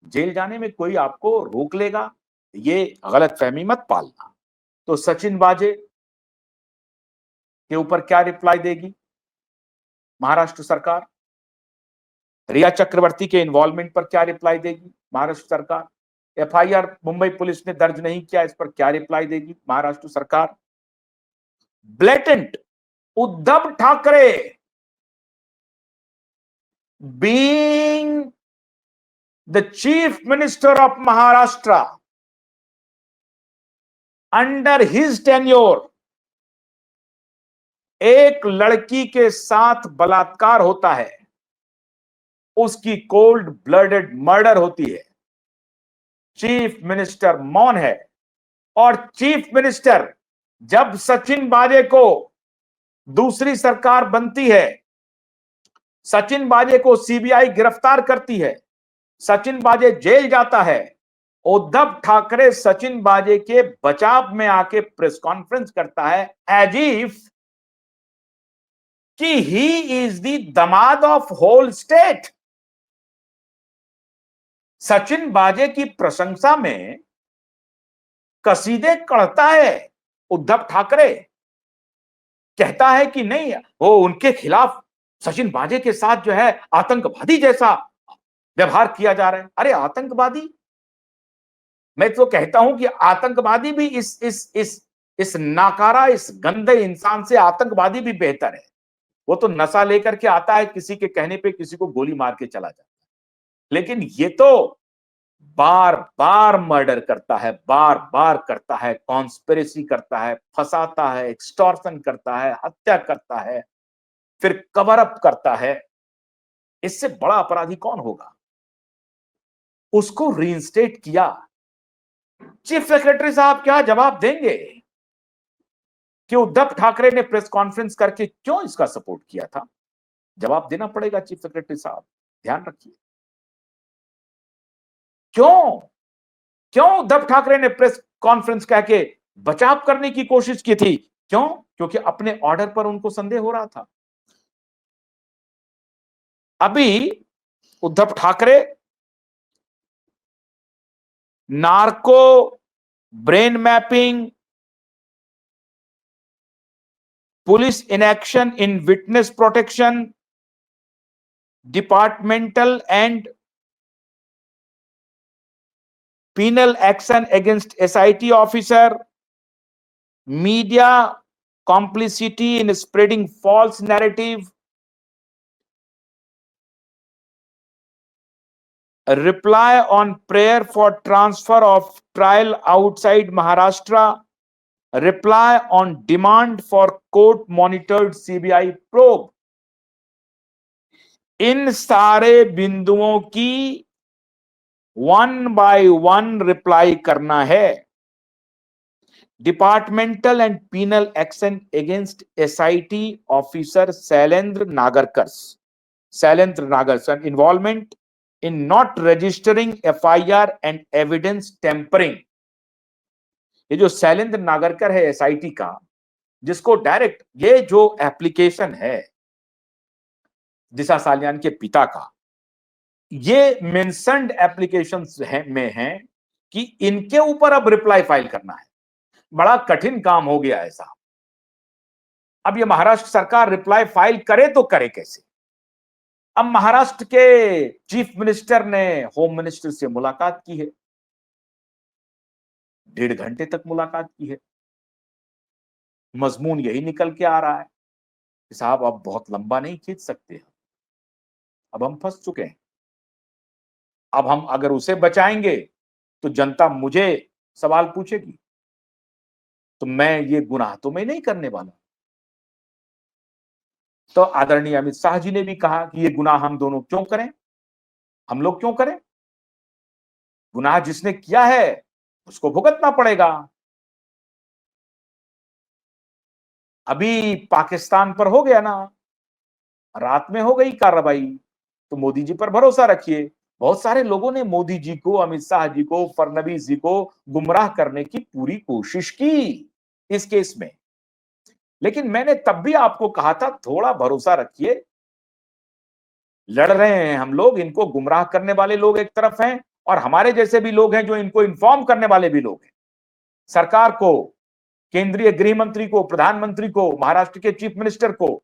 जेल जाने में कोई आपको रोक लेगा, ये गलतफहमी मत पालना। तो सचिन वाजे के ऊपर क्या रिप्लाई देगी महाराष्ट्र सरकार? रिया चक्रवर्ती के इन्वॉल्वमेंट पर क्या रिप्लाई देगी महाराष्ट्र सरकार? एफआईआर मुंबई पुलिस ने दर्ज नहीं किया, इस पर क्या रिप्लाई देगी महाराष्ट्र सरकार? Blatant Uddhav Thackeray being the chief minister of Maharashtra under his tenure, एक लड़की के साथ बलात्कार होता है, उसकी कोल्ड ब्लडेड मर्डर होती है, चीफ मिनिस्टर मौन है। और चीफ मिनिस्टर जब सचिन वाजे को दूसरी सरकार बनती है, सचिन वाजे को सीबीआई गिरफ्तार करती है, सचिन वाजे जेल जाता है, उद्धव ठाकरे सचिन बाजे के बचाव में आके प्रेस कॉन्फ्रेंस करता है एज इफ कि ही इज द दामाद ऑफ होल स्टेट। सचिन बाजे की प्रशंसा में कसीदे कढ़ता है उद्धव ठाकरे, कहता है कि नहीं वो उनके खिलाफ सचिन बाजे के साथ जो है आतंकवादी जैसा व्यवहार किया जा रहा है। अरे आतंकवादी, मैं तो कहता हूं कि आतंकवादी भी इस नाकारा, इस गंदे इंसान से आतंकवादी भी बेहतर है। वो तो नशा लेकर के आता है, किसी के कहने पे किसी को गोली मार के चला जाता है, लेकिन ये तो बार बार मर्डर करता है, बार बार करता है, कॉन्स्पिरेसी करता है, फंसाता है, एक्सटॉर्शन करता है, हत्या करता है, फिर कवर अप करता है। इससे बड़ा अपराधी कौन होगा? उसको रीइंस्टेट किया। चीफ सेक्रेटरी साहब क्या जवाब देंगे कि उद्धव ठाकरे ने प्रेस कॉन्फ्रेंस करके क्यों इसका सपोर्ट किया था? जवाब देना पड़ेगा चीफ सेक्रेटरी साहब, ध्यान रखिए। क्यों क्यों उद्धव ठाकरे ने प्रेस कॉन्फ्रेंस कह के बचाव करने की कोशिश की थी? क्यों? क्योंकि अपने ऑर्डर पर उनको संदेह हो रहा था। अभी Uddhav Thackeray narco, brain mapping, police inaction in witness protection, departmental and penal action against SIT officer, media complicity in spreading false narrative, a reply on prayer for transfer of trial outside Maharashtra, a reply on demand for court monitored CBI probe। इन सारे बिंदुओं की 1 by 1 reply करना है। Departmental and penal action against SIT officer Shailendra Nagarkar involvement in not registering FIR and evidence tampering. ये जो शैलेंद्र नागरकर है SIT का, जिसको डायरेक्ट ये जो एप्लीकेशन है दिशा सालियान के पिता का, ये मेंशन्ड एप्लीकेशन में है कि इनके ऊपर अब रिप्लाई फाइल करना है। बड़ा कठिन काम हो गया है साहब। अब ये महाराष्ट्र सरकार रिप्लाई फाइल करे तो करे कैसे? अब महाराष्ट्र के चीफ मिनिस्टर ने होम मिनिस्टर से मुलाकात की है, 1.5 घंटे तक मुलाकात की है। मजमून यही निकल के आ रहा है कि साहब अब बहुत लंबा नहीं खींच सकते, अब हम फंस चुके हैं। अब हम अगर उसे बचाएंगे तो जनता मुझे सवाल पूछेगी, तो मैं ये गुनाह तो मैं नहीं करने वाला। तो आदरणीय अमित शाह जी ने भी कहा कि ये गुनाह हम दोनों क्यों करें, हम लोग क्यों करें? गुनाह जिसने किया है उसको भुगतना पड़ेगा। अभी पाकिस्तान पर हो गया ना, रात में हो गई कार्रवाई, तो मोदी जी पर भरोसा रखिए। बहुत सारे लोगों ने मोदी जी को, अमित शाह जी को, फडणवीस जी को गुमराह करने की पूरी कोशिश की इस केस में, लेकिन मैंने तब भी आपको कहा था थोड़ा भरोसा रखिए। लड़ रहे हैं हम लोग, इनको गुमराह करने वाले लोग एक तरफ हैं और हमारे जैसे भी लोग हैं जो इनको इन्फॉर्म करने वाले भी लोग हैं। सरकार को, केंद्रीय गृह मंत्री को, प्रधानमंत्री को, महाराष्ट्र के चीफ मिनिस्टर को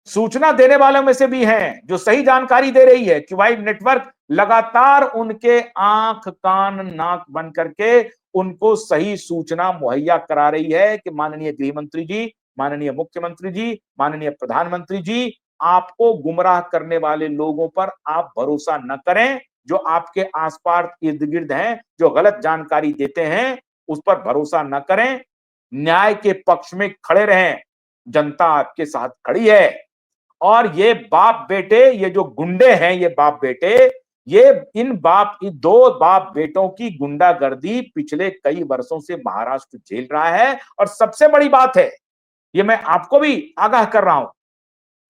सूचना देने वालों में से भी हैं जो सही जानकारी दे रही है कि भाई नेटवर्क लगातार उनके आंख कान नाक बन करके उनको सही सूचना मुहैया करा रही है कि माननीय गृह मंत्री जी, माननीय मुख्यमंत्री जी, माननीय प्रधानमंत्री जी, आपको गुमराह करने वाले लोगों पर आप भरोसा न करें। जो आपके आसपास इर्द गिर्द हैं, जो गलत जानकारी देते हैं, उस पर भरोसा न करें। न्याय के पक्ष में खड़े रहें, जनता आपके साथ खड़ी है। और ये बाप बेटे, ये जो गुंडे हैं, ये बाप बेटे, ये इन दो बाप बेटों की गुंडागर्दी पिछले कई वर्षों से महाराष्ट्र झेल रहा है। और सबसे बड़ी बात है, ये मैं आपको भी आगाह कर रहा हूं,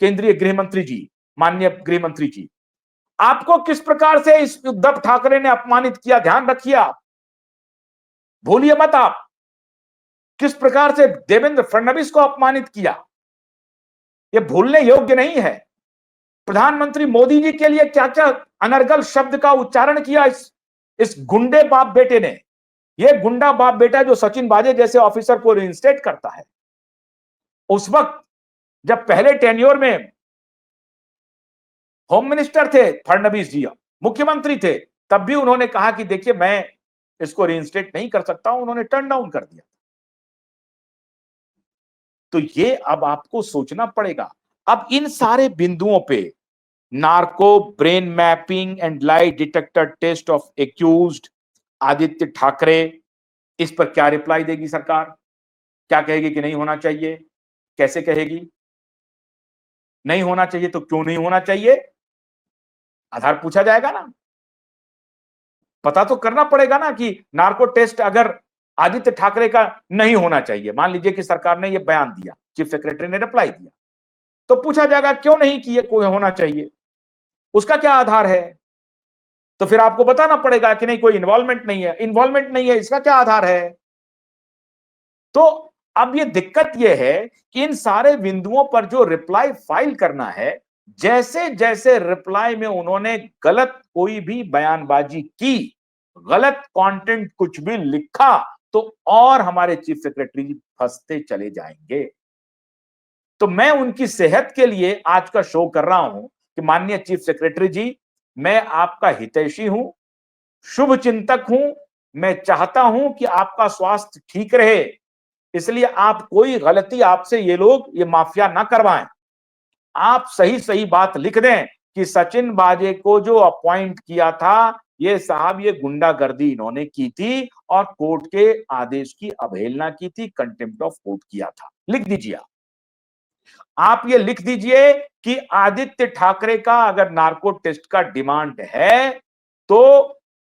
केंद्रीय गृह मंत्री जी, माननीय गृह मंत्री जी, आपको किस प्रकार से इस उद्धव ठाकरे ने अपमानित किया, ध्यान रखिए आप। भूलिए मत आप किस प्रकार से देवेंद्र फडणवीस को अपमानित किया, ये भूलने योग्य नहीं है। प्रधानमंत्री मोदी जी के लिए क्या क्या अनर्गल शब्द का उच्चारण किया इस गुंडे बाप बेटे ने। ये गुंडा बाप बेटा जो सचिन वाजे जैसे ऑफिसर को रिइंस्टेट करता है, उस वक्त जब पहले टेन्योर में होम मिनिस्टर थे फडणवीस जी, मुख्यमंत्री थे, तब भी उन्होंने कहा कि देखिए मैं इसको रिइंस्टेट नहीं कर सकता हूं, उन्होंने टर्न डाउन कर दिया। तो ये अब आपको सोचना पड़ेगा। अब इन सारे बिंदुओं पे narco brain mapping and lie detector test of accused Aaditya Thackeray, इस पर क्या रिप्लाई देगी सरकार? क्या कहेगी कि नहीं होना चाहिए? कैसे कहेगी? नहीं होना चाहिए तो क्यों नहीं होना चाहिए? आधार पूछा जाएगा ना। पता तो करना पड़ेगा ना कि नार्को टेस्ट अगर आदित्य ठाकरे का नहीं होना चाहिए, मान लीजिए कि सरकार ने यह बयान दिया, चीफ सेक्रेटरी ने रिप्लाई दिया, तो पूछा जाएगा क्यों नहीं किए, कोई होना चाहिए, उसका क्या आधार है? तो फिर आपको बताना पड़ेगा कि नहीं कोई इन्वॉल्वमेंट नहीं है। इन्वॉल्वमेंट नहीं है, इसका क्या आधार है? तो अब ये दिक्कत ये है कि इन सारे बिंदुओं पर जो रिप्लाई फाइल करना है, जैसे जैसे रिप्लाई में उन्होंने गलत कोई भी बयानबाजी की, गलत कंटेंट कुछ भी लिखा, तो और हमारे चीफ सेक्रेटरी जी फंसते चले जाएंगे। तो मैं उनकी सेहत के लिए आज का शो कर रहा हूं कि माननीय चीफ सेक्रेटरी जी, मैं आपका हितैषी हूं, शुभ चिंतक हूं, मैं चाहता हूं कि आपका स्वास्थ्य ठीक रहे, इसलिए आप कोई गलती आपसे ये लोग ये माफिया ना करवाएं। आप सही सही बात लिख दें कि सचिन वाजे को जो अपॉइंट किया था, ये साहब ये गुंडागर्दी इन्होंने की थी और कोर्ट के आदेश की अवहेलना की थी, कंटेम्प्ट ऑफ कोर्ट किया था। लिख दीजिए आप ये लिख दीजिए कि आदित्य ठाकरे का अगर नार्को टेस्ट का डिमांड है तो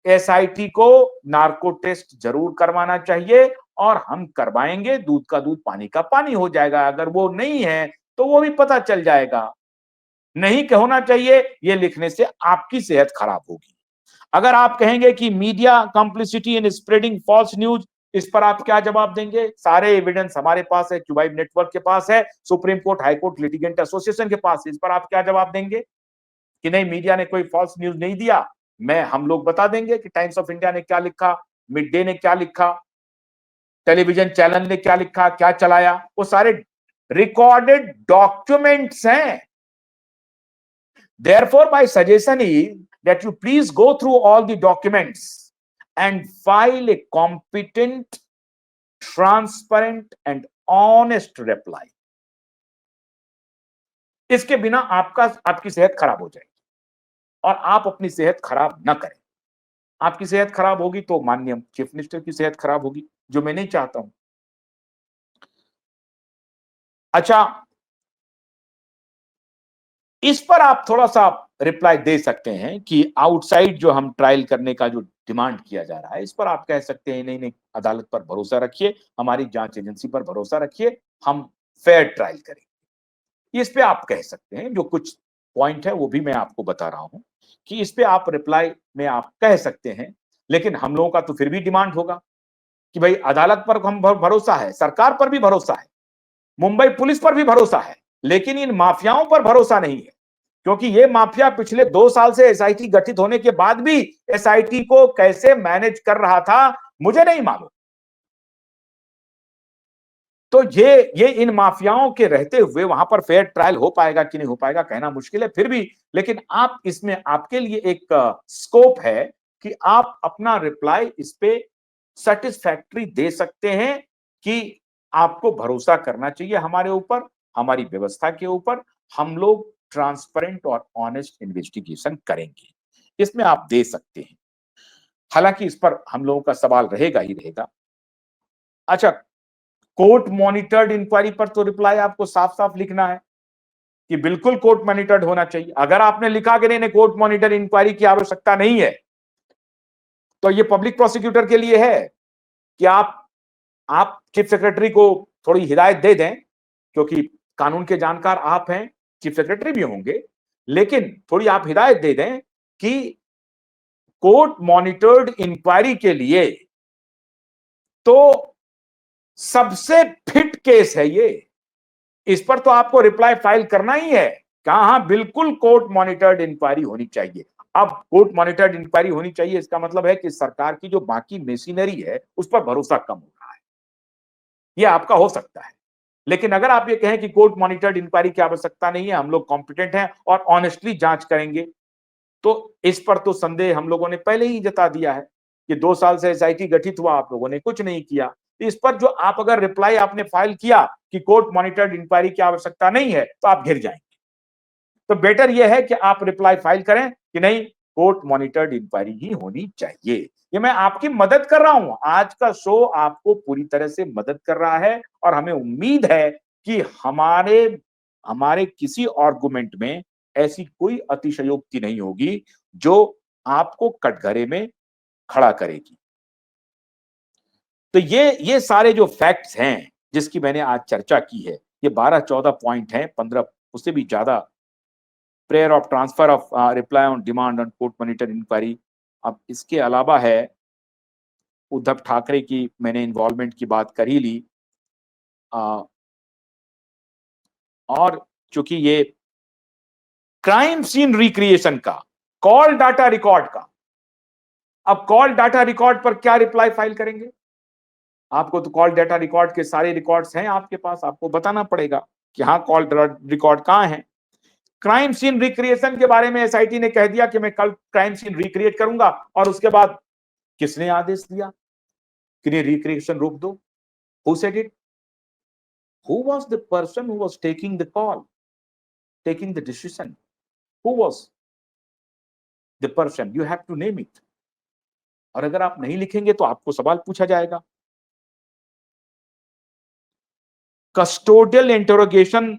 एसआईटी को नार्को टेस्ट जरूर करवाना चाहिए और हम करवाएंगे, दूध का दूध पानी का पानी हो जाएगा। अगर वो नहीं है तो वो भी पता चल जाएगा। नहीं होना चाहिए, ये लिखने से आपकी सेहत खराब होगी। अगर आप कहेंगे कि media complicity in spreading false news, इस पर आप क्या जवाब देंगे? सारे एविडेंस हमारे पास है, क्यूबाइब नेटवर्क के पास है, supreme court high court litigant association के पास है, इस पर आप क्या जवाब देंगे कि नहीं मीडिया ने कोई फॉल्स न्यूज नहीं दिया? हम लोग बता देंगे कि टाइम्स ऑफ इंडिया ने क्या लिखा, मिड डे ने क्या लिखा, टेलीविजन चैनल ने क्या लिखा, क्या चलाया, वो सारे रिकॉर्डेड डॉक्यूमेंट्स हैं। Therefore, my suggestion is that you please go through all the documents and file a competent, transparent and honest reply. इसके बिना आपकी सेहत खराब हो जाएगी और आप अपनी सेहत खराब ना करें। आपकी सेहत खराब होगी तो माननीय चीफ मिनिस्टर की सेहत खराब होगी, जो मैं नहीं चाहता हूं। अच्छा, इस पर आप थोड़ा-सा रिप्लाई दे सकते हैं कि आउटसाइड जो हम ट्रायल करने का जो डिमांड किया जा रहा है, इस पर आप कह सकते हैं नहीं, नहीं अदालत पर भरोसा रखिए, हमारी जांच एजेंसी पर भरोसा रखिए, हम फेयर ट्रायल करेंगे। इस पे आप कह सकते हैं, जो कुछ पॉइंट है वो भी मैं आपको बता रहा हूं कि इस पे आप रिप्लाई में आप कह सकते हैं, लेकिन हम लोगों का तो फिर भी डिमांड होगा कि भाई अदालत पर हम भरोसा है, सरकार पर भी भरोसा है, मुंबई पुलिस पर भी भरोसा है, लेकिन इन माफियाओं पर भरोसा नहीं है। क्योंकि ये माफिया पिछले 2 साल से एसआईटी गठित होने के बाद भी एसआईटी को कैसे मैनेज कर रहा था, मुझे नहीं मालूम। तो ये इन माफियाओं के रहते हुए वहां पर फेयर ट्रायल हो पाएगा कि नहीं हो पाएगा कहना मुश्किल है, फिर भी लेकिन आप इसमें आपके लिए एक स्कोप है कि आप अपना रिप्लाई इस पे सैटिस्फैक्टरी दे सकते हैं कि आपको भरोसा करना चाहिए हमारे ऊपर, हमारी व्यवस्था के ऊपर, हम लोग ट्रांसपेरेंट और ऑनेस्ट इन्वेस्टिगेशन करेंगे। इसमें आप दे सकते हैं। हालांकि इस पर हम लोगों का सवाल रहेगा ही रहेगा। अच्छा, कोर्ट मॉनिटर्ड इंक्वायरी पर तो रिप्लाई आपको साफ-साफ लिखना है कि बिल्कुल कोर्ट मॉनिटर्ड होना चाहिए। अगर आपने लिखा कि नहीं कोर्ट मॉनिटर इंक्वायरी की आवश्यकता नहीं है, तो ये पब्लिक प्रोसिक्यूटर के लिए है कि आप चीफ सेक्रेटरी को थोड़ी हिदायत दे दें, क्योंकि कानून के जानकार आप हैं, चीफ सेक्रेटरी भी होंगे, लेकिन थोड़ी आप हिदायत दे दें कि कोर्ट मॉनिटर्ड इंक्वायरी के लिए तो सबसे फिट केस है ये, इस पर तो आपको रिप्लाई फाइल करना ही है। कहा बिल्कुल कोर्ट मॉनिटर्ड इंक्वायरी होनी चाहिए। अब कोर्ट मॉनिटर्ड इंक्वायरी होनी चाहिए, इसका मतलब है कि सरकार की जो बाकी मशीनरी है उस पर भरोसा कम हो रहा है, ये आपका हो सकता है। लेकिन अगर आप ये कहें कि कोर्ट मॉनिटर्ड इंक्वायरी की आवश्यकता नहीं है, हम लोग कॉम्पिटेंट हैं और ऑनेस्टली जांच करेंगे, तो इस पर तो संदेह हम लोगों ने पहले ही जता दिया है कि 2 साल से एसआईटी गठित हुआ, आप लोगों ने कुछ नहीं किया। इस पर जो आप अगर रिप्लाई आपने फाइल किया कि कोर्ट मॉनिटर्ड इंक्वायरी की आवश्यकता नहीं है, तो आप घिर जाएंगे। तो बेटर यह है कि आप रिप्लाई फाइल करें कि नहीं, कोर्ट मॉनिटर्ड इंक्वायरी ही होनी चाहिए। ये मैं आपकी मदद कर रहा हूं, आज का शो आपको पूरी तरह से मदद कर रहा है और हमें उम्मीद है कि हमारे हमारे किसी आर्गुमेंट में ऐसी कोई अतिशयोक्ति नहीं होगी जो आपको कटघरे में खड़ा करेगी। तो ये सारे जो फैक्ट्स हैं जिसकी मैंने आज चर्चा की है, ये 12-14 पॉइंट हैं, 15 उससे भी ज्यादा। Prayer of transfer of reply on demand on court monitor inquiry. अब इसके अलावा है उद्धव ठाकरे की, मैंने इन्वॉल्वमेंट की बात कर ही ली। और चूंकि ये क्राइम सीन रिक्रिएशन का, कॉल डाटा रिकॉर्ड का, अब कॉल डाटा रिकॉर्ड पर क्या रिप्लाई फाइल करेंगे? आपको तो कॉल डाटा रिकॉर्ड के सारे रिकॉर्ड्स हैं आपके पास, आपको बताना पड़ेगा कि हाँ कॉल रिकॉर्ड कहां है। क्राइम सीन रिक्रिएशन के बारे में एसआईटी ने कह दिया कि मैं कल क्राइम सीन रिक्रिएट करूंगा, और उसके बाद किसने आदेश दिया कि ये रिक्रिएशन रोक दो? Who said it? Who was the person who was taking the call, taking the decision? Who was the person? You have to name it. और अगर आप नहीं लिखेंगे तो आपको सवाल पूछा जाएगा। कस्टोडियल इंटरोगेशन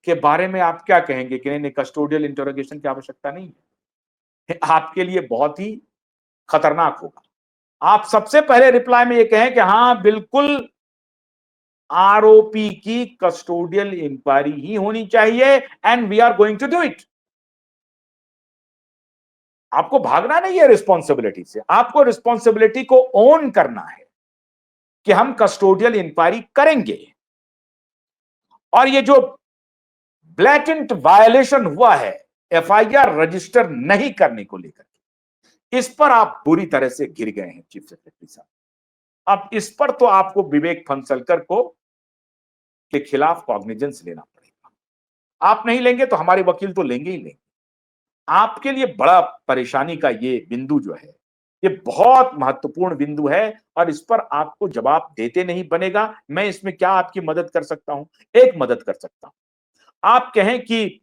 के बारे में आप क्या कहेंगे कि नहीं, कस्टोडियल इंटरोगेशन की आवश्यकता नहीं है, आपके लिए बहुत ही खतरनाक होगा। आप सबसे पहले रिप्लाई में ये कहें कि हाँ बिल्कुल आरोपी की कस्टोडियल इंक्वायरी ही होनी चाहिए and we are going to do it. आपको भागना नहीं है रिस्पॉन्सिबिलिटी से, आपको रिस्पॉन्सिबिलिटी को ओन करना है कि हम कस्टोडियल इंक्वायरी करेंगे। और ये जो ब्लैटेंट वायलेशन हुआ है एफआईआर रजिस्टर नहीं करने को लेकर, इस पर आप बुरी तरह से गिर गए हैं चीफ सेक्रेटरी साहब। अब इस पर तो आपको विवेक फंसलकर को के खिलाफ कॉग्निजेंस लेना पड़ेगा। आप नहीं लेंगे तो हमारे वकील तो लेंगे ही लेंगे। आपके लिए बड़ा परेशानी का ये बिंदु जो है, ये बहुत महत्वपूर्ण बिंदु है और इस पर आपको जवाब देते नहीं बनेगा। मैं इसमें क्या आपकी मदद कर सकता हूं? एक मदद कर सकता हूं, आप कहें कि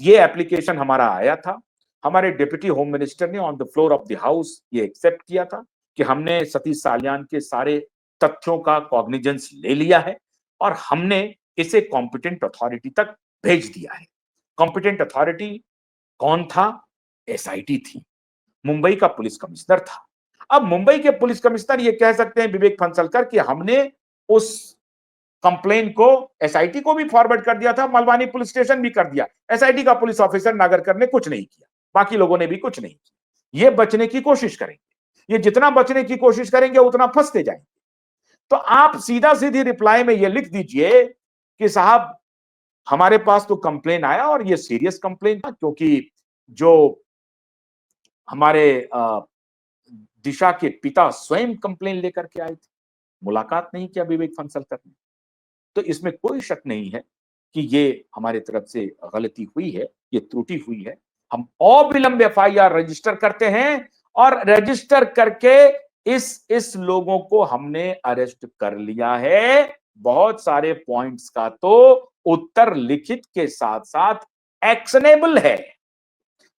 ये एप्लीकेशन हमारा आया था, हमारे डिप्टी होम मिनिस्टर ने on the floor of the house ये एक्सेप्ट किया था कि हमने सतीश साल्यान के सारे तथ्यों का कॉग्निजेंस ले लिया है और हमने इसे कॉम्पिटेंट अथॉरिटी तक भेज दिया है। कॉम्पिटेंट अथॉरिटी कौन था? एसआईटी थी, मुंबई का पुलिस कमिश्नर था। अब मुंबई के पुलिस कमिश्नर ये कह सकते हैं विवेक फंसलकर कि हमने उस कंप्लेन को एसआईटी को भी फॉरवर्ड कर दिया था, मलवानी पुलिस स्टेशन भी कर दिया। एसआईटी का पुलिस ऑफिसर नागरकर ने कुछ नहीं किया, बाकी लोगों ने भी कुछ नहीं किया। ये बचने की कोशिश करेंगे, ये जितना बचने की कोशिश करेंगे उतना फंसते जाएंगे। तो आप सीधा सीधी रिप्लाई में ये लिख दीजिए कि साहब हमारे पास तो कंप्लेन आया और ये सीरियस कंप्लेन था, क्योंकि जो हमारे दिशा के पिता स्वयं कंप्लेन लेकर के आए थे, मुलाकात नहीं किया विवेक फंसलकर ने। तो इसमें कोई शक नहीं है कि ये हमारे तरफ से गलती हुई है, ये त्रुटि हुई है। हम अविलंब एफआईआर रजिस्टर करते हैं और रजिस्टर करके इस लोगों को हमने अरेस्ट कर लिया है। बहुत सारे पॉइंट्स का तो उत्तर लिखित के साथ साथ एक्शनेबल है,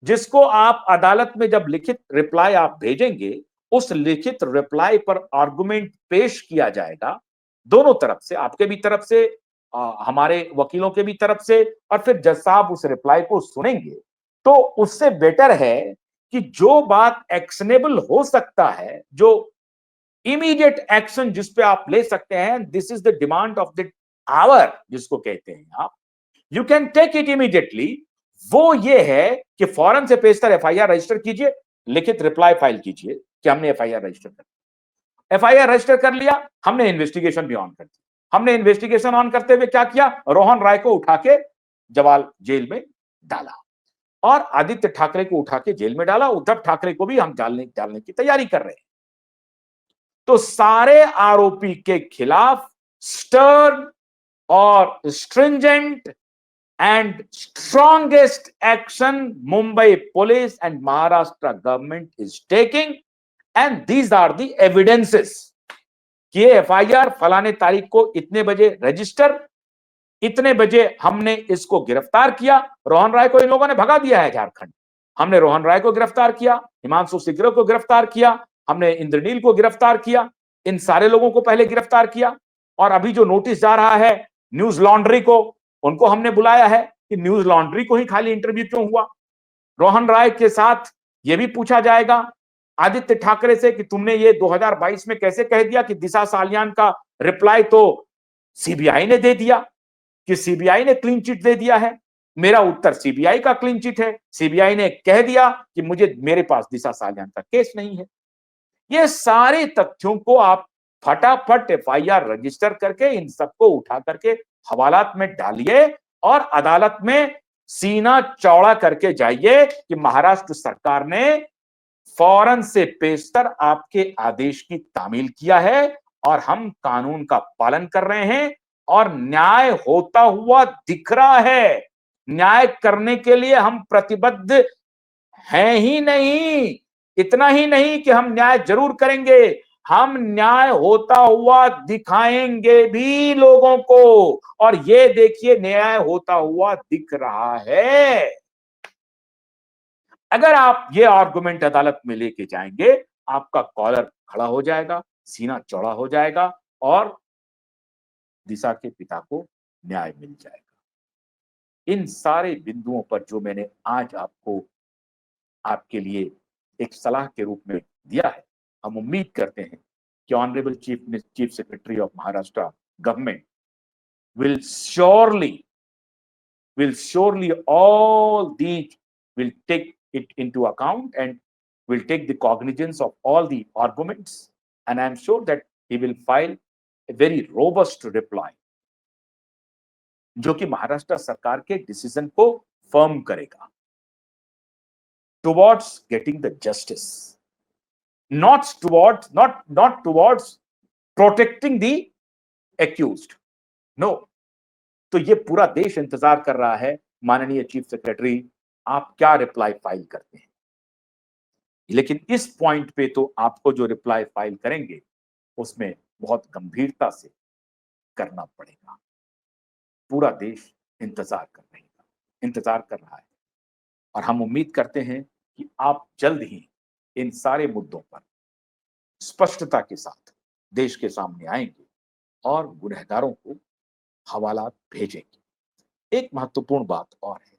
जिसको आप अदालत में जब लिखित रिप्लाई आप भेजेंगे, उस लिखित रिप्लाई पर आर्गुमेंट पेश किया जाएगा दोनों तरफ से, आपके भी तरफ से, हमारे वकीलों के भी तरफ से, और फिर जज साहब उस रिप्लाई को सुनेंगे। तो उससे बेटर है कि जो बात एक्शनेबल हो सकता है, जो इमीडिएट एक्शन जिस पे आप ले सकते हैं, this is the demand of the hour जिसको कहते हैं आप, you can take it immediately. वो ये है कि फौरन से पेशतर एफआईआर रजिस्टर कीजिए, लिखित रिप्लाई फाइल कीजिए कि हमने एफआईआर रजिस्टर कर। एफआईआर रजिस्टर कर लिया, हमने इन्वेस्टिगेशन भी ऑन कर दी। हमने इन्वेस्टिगेशन ऑन करते हुए क्या किया, रोहन राय को उठा के जवाल जेल में डाला और आदित्य ठाकरे को उठा के जेल में डाला। उद्धव ठाकरे को भी हम डालने की तैयारी कर रहे हैं। तो सारे आरोपी के खिलाफ स्टर्न और stringent and strongest action Mumbai police and Maharashtra government is taking, and these are the evidences कि ये एफआईआर फलाने तारीख को इतने बजे रजिस्टर, इतने बजे हमने इसको गिरफ्तार किया। रोहन राय को इन लोगों ने भगा दिया है झारखंड। हमने रोहन राय को गिरफ्तार किया, हिमांशु सिगरेल को गिरफ्तार किया, हमने इंद्रनील को गिरफ्तार किया, इन सारे लोगों को पहले गिरफ्तार किया। और अभी जो नोटिस जा रहा है न्यूज लॉन्ड्री को, उनको हमने बुलाया है कि न्यूज लॉन्ड्री को ही खाली इंटरव्यू क्यों हुआ। रोहन राय के साथ यह भी पूछा जाएगा आदित्य ठाकरे से कि तुमने ये 2022 में कैसे कह दिया कि दिशा सालियान का रिप्लाई तो सीबीआई ने दे दिया, कि सीबीआई ने क्लीन चिट दे दिया है। मेरा उत्तर सीबीआई का क्लीन चिट है। सीबीआई ने कह दिया कि मेरे पास दिशा सालियान का केस नहीं है। ये सारे तथ्यों को आप फटाफट एफआईआर रजिस्टर करके इन सबको उठा करके हवालात में डालिए और अदालत में सीना चौड़ा करके जाइए कि महाराष्ट्र सरकार ने फौरन से पेशतर आपके आदेश की तामील किया है और हम कानून का पालन कर रहे हैं और न्याय होता हुआ दिख रहा है। न्याय करने के लिए हम प्रतिबद्ध हैं ही नहीं, इतना ही नहीं कि हम न्याय जरूर करेंगे, हम न्याय होता हुआ दिखाएंगे भी लोगों को। और ये देखिए न्याय होता हुआ दिख रहा है। अगर आप ये आर्गुमेंट अदालत में लेके जाएंगे, आपका कॉलर खड़ा हो जाएगा, सीना चौड़ा हो जाएगा और दिशा के पिता को न्याय मिल जाएगा। इन सारे बिंदुओं पर जो मैंने आज आपके लिए एक सलाह के रूप में दिया है, हम उम्मीद करते हैं कि honourable chief secretary of Maharashtra government will surely all these will take it into account and will take the cognizance of all the arguments, and I am sure that he will file a very robust reply जो कि महाराष्ट्र सरकार के decision को firm करेगा towards getting the justice, not towards protecting the accused. No. तो ये पूरा देश इंतजार कर रहा है माननीय चीफ सेक्रेटरी आप क्या रिप्लाई फाइल करते हैं। लेकिन इस पॉइंट पे तो आपको जो रिप्लाई फाइल करेंगे उसमें बहुत गंभीरता से करना पड़ेगा। पूरा देश इंतजार कर रहा है और हम उम्मीद करते हैं कि आप जल्द ही इन सारे मुद्दों पर स्पष्टता के साथ देश के सामने आएंगे और गुनहगारों को हवालात भेजेंगे। एक महत्वपूर्ण बात और है,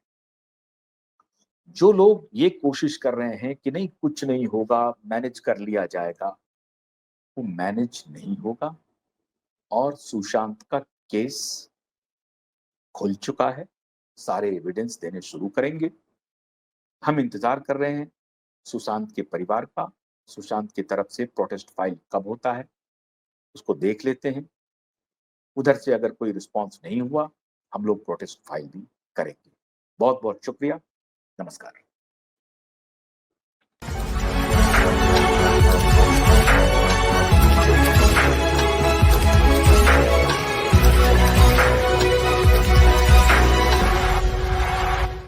जो लोग ये कोशिश कर रहे हैं कि नहीं कुछ नहीं होगा, मैनेज कर लिया जाएगा, वो मैनेज नहीं होगा और सुशांत का केस खुल चुका है, सारे एविडेंस देने शुरू करेंगे। हम इंतजार कर रहे हैं सुशांत के परिवार का, सुशांत की तरफ से प्रोटेस्ट फाइल कब होता है उसको देख लेते हैं। उधर से अगर कोई रिस्पांस नहीं हुआ हम लोग प्रोटेस्ट फाइल भी करेंगे। बहुत बहुत शुक्रिया, नमस्कार।